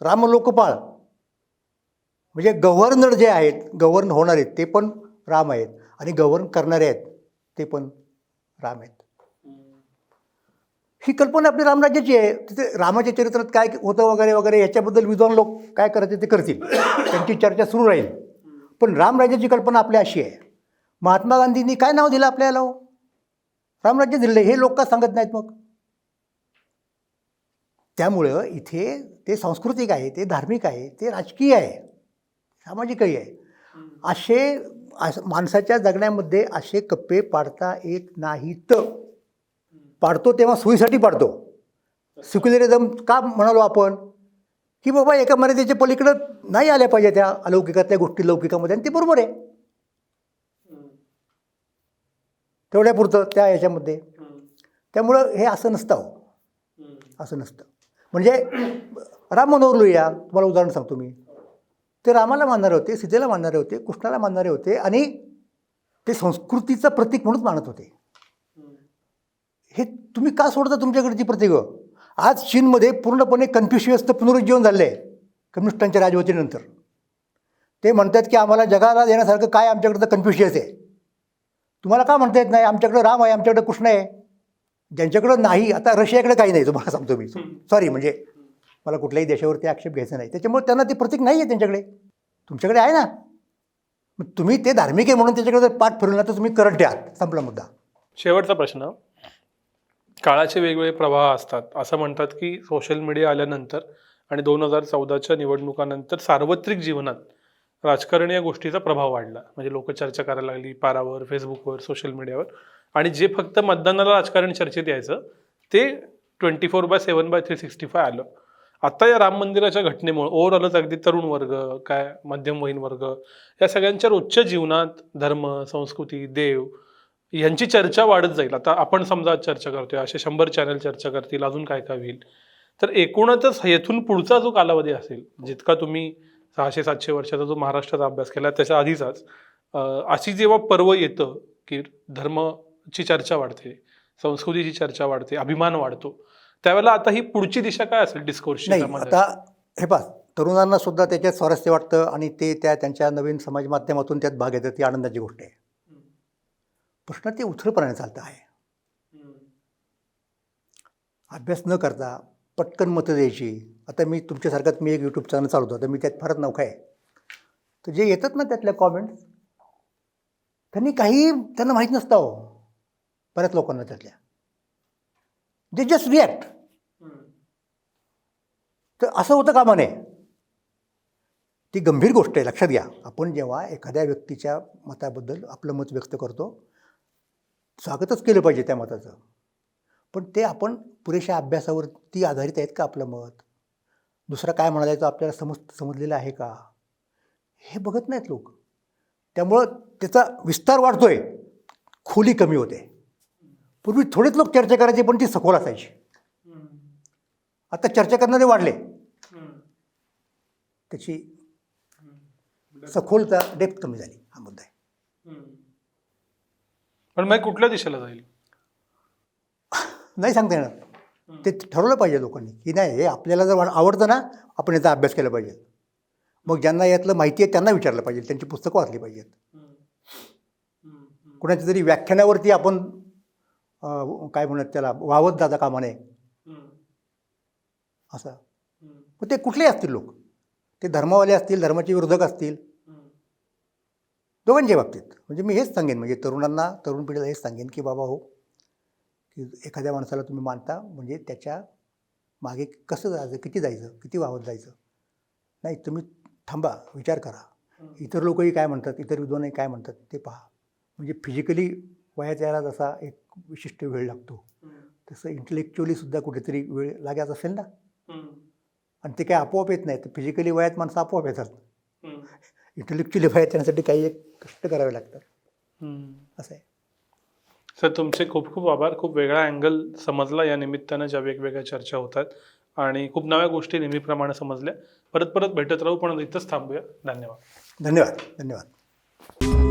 S1: राम लोकपाळ, म्हणजे गव्हर्नर जे आहेत, गव्हर्न होणार आहेत ते पण राम आहेत, आणि गव्हर्न करणारे आहेत ते पण राम आहेत. ही कल्पना आपली रामराज्याची आहे. तिथे रामाच्या चरित्रात काय होतं वगैरे वगैरे याच्याबद्दल विद्वान लोक काय करायचे ते करतील, त्यांची चर्चा सुरू राहील. पण रामराज्याची कल्पना आपली अशी आहे. महात्मा गांधींनी काय नाव दिलं आपल्याला? रामराज्य दिलं. हे लोक का सांगत नाहीत मग? त्यामुळं इथे ते सांस्कृतिक आहे, ते धार्मिक आहे, ते राजकीय आहे, सामाजिकही आहे. असे माणसाच्या जगण्यामध्ये असे कप्पे पाडता येत नाहीत. पाडतो तेव्हा सोयीसाठी पाडतो. सेक्युलरिझम का म्हणालो आपण? की बाबा एका मर्यादेच्या पलीकडं नाही आल्या पाहिजे त्या अलौकिकातल्या गोष्टी लौकिकामध्ये, आणि ते बरोबर आहे तेवढ्यापुरतं त्या याच्यामध्ये. त्यामुळं हे असं नसतं हो, असं नसतं. म्हणजे राम मनोहर लोहिया, तुम्हाला उदाहरण सांगतो मी. ते रामाला मानणारे होते, सीतेला मानणारे होते, कृष्णाला मानणारे होते, आणि ते संस्कृतीचं प्रतीक म्हणून मानत होते. हे तुम्ही का सोडता तुमच्याकडची प्रतीकं? आज चीनमध्ये पूर्णपणे कन्फ्युशियसचं पुनरुज्जीवन झालं आहे कम्युनिस्टांच्या राजवटीनंतर. ते म्हणतात की आम्हाला जगाला देण्यासारखं काय आमच्याकडं तर कन्फ्युशियस आहे. तुम्हाला का म्हणता येत नाही? आमच्याकडं राम आहे, आमच्याकडं कृष्ण आहे. ज्यांच्याकडं नाही, आता रशियाकडे काही नाही, तुम्हाला सांगतो मी. सॉरी, म्हणजे मला कुठल्याही देशावरती आक्षेप घ्यायचा नाही. त्याच्यामुळे त्यांना ते प्रतीक नाही आहे त्यांच्याकडे. तुमच्याकडे आहे ना. मग तुम्ही ते धार्मिक आहे म्हणून त्याच्याकडे जर पाठ फिरवला तर तुम्ही करंट आहात. संपला मुद्दा.
S2: शेवटचा प्रश्न. काळाचे वेगवेगळे प्रवाह असतात. असं म्हणतात की सोशल मीडिया आल्यानंतर आणि 2014च्या निवडणुकानंतर सार्वत्रिक जीवनात राजकारण या गोष्टीचा प्रभाव वाढला. म्हणजे लोक चर्चा करायला लागली पारावर, फेसबुकवर, सोशल मीडियावर. आणि जे फक्त मतदानाला राजकारण चर्चेत यायचं ते 24/7/365 आलं. आता या राम मंदिराच्या घटनेमुळे ओव्हरऑलच अगदी तरुण वर्ग, काय मध्यमवयीन वर्ग, या सगळ्यांच्या रोजच्या जीवनात धर्म, संस्कृती, देव यांची चर्चा वाढत जाईल. आता आपण समजा चर्चा करतोय, असे 100 चॅनल चर्चा करतील, अजून काय काय होईल. तर एकूणच येथून पुढचा जो कालावधी असेल, जितका तुम्ही 600-700 वर्षाचा जो महाराष्ट्राचा अभ्यास केला त्याच्या आधीचाच, अशी जेव्हा पर्व येतं की धर्माची चर्चा वाढते, संस्कृतीची चर्चा वाढते, अभिमान वाढतो, त्यावेळेला आता ही पुढची दिशा काय असेल डिस्कोर्सची?
S1: नाही, आता हे पहा, तरुणांना सुद्धा त्याच्यात स्वारस्य वाटतं आणि ते त्यांच्या नवीन समाज माध्यमातून त्यात भाग घेतात. ती आनंदाची गोष्ट आहे. प्रश्न ते उथळपणाने चालतं आहे. अभ्यास न करता पटकन मतं द्यायची. आता मी तुमच्यासारखाच मी एक यूट्यूब चॅनल चालवतो, तर मी त्यात फारच नौका आहे. तर जे येतात ना त्यातल्या कॉमेंट्स, त्यांना माहीत नसतं हो बऱ्याच लोकांना त्यातल्या. They just react. तर असं होतं कामा नये. ती गंभीर गोष्ट आहे, लक्षात घ्या. आपण जेव्हा एखाद्या व्यक्तीच्या मताबद्दल आपलं मत व्यक्त करतो, स्वागतच केलं पाहिजे त्या मताचं, पण ते आपण पुरेशा अभ्यासावरती आधारित आहेत का आपलं मत, दुसरा काय म्हणाला तो आपल्याला समजलेलं आहे का, हे बघत नाहीत लोक. त्यामुळं त्याचा विस्तार वाढतोय, खोली कमी होते. पूर्वी थोडेच लोक चर्चा करायचे पण ती सखोल असायची. आता चर्चा करणारे वाढले, त्याची सखोलता, डेप्थ कमी झाली. हा मुद्दा आहे.
S2: पण मग कुठल्या दिशेला जाईल
S1: नाही सांगता येणार. ते ठरवलं पाहिजे लोकांनी की नाही, हे आपल्याला जर आवडतं ना, आपण याचा अभ्यास केला पाहिजे. मग ज्यांना यातलं माहिती आहे त्यांना विचारलं पाहिजे, त्यांची पुस्तकं वाचली पाहिजेत. कुणाच्या तरी व्याख्यानावरती आपण काय म्हणत त्याला वावत जाता कामा नये. असं मग ते कुठलेही असतील लोक, ते धर्मवाले असतील, धर्माचे विरोधक असतील, दोघांच्या बाबतीत. म्हणजे मी हेच सांगेन, म्हणजे तरुणांना, तरुण पिढीला हेच सांगेन की बाबा हो, की एखाद्या माणसाला तुम्ही मानता म्हणजे त्याच्या मागे कसं जायचं, किती जायचं, किती वाहत जायचं नाही. तुम्ही थांबा, विचार करा. इतर लोकही काय म्हणतात, इतर विद्वानही काय म्हणतात ते पहा. म्हणजे फिजिकली वयात यायला जसा एक विशिष्ट वेळ लागतो, तसं इंटेलेक्च्युअलीसुद्धा कुठेतरी वेळ लागत असेल ना. आणि ते काय आपोआप येत नाही. तर फिजिकली वयात माणसं आपोआप येतात, इंटेलेक्च्युअली वयात येण्यासाठी काही एक कष्ट करावे लागतात. असं आहे.
S2: सर, तुमचे खूप खूप आभार. खूप वेगळा अँगल समजला या निमित्तानं, ज्या वेगवेगळ्या चर्चा होतात, आणि खूप नव्या गोष्टी नेहमीप्रमाणे समजल्या. परत परत भेटत राहू, पण इथंच थांबूया. धन्यवाद.
S1: धन्यवाद.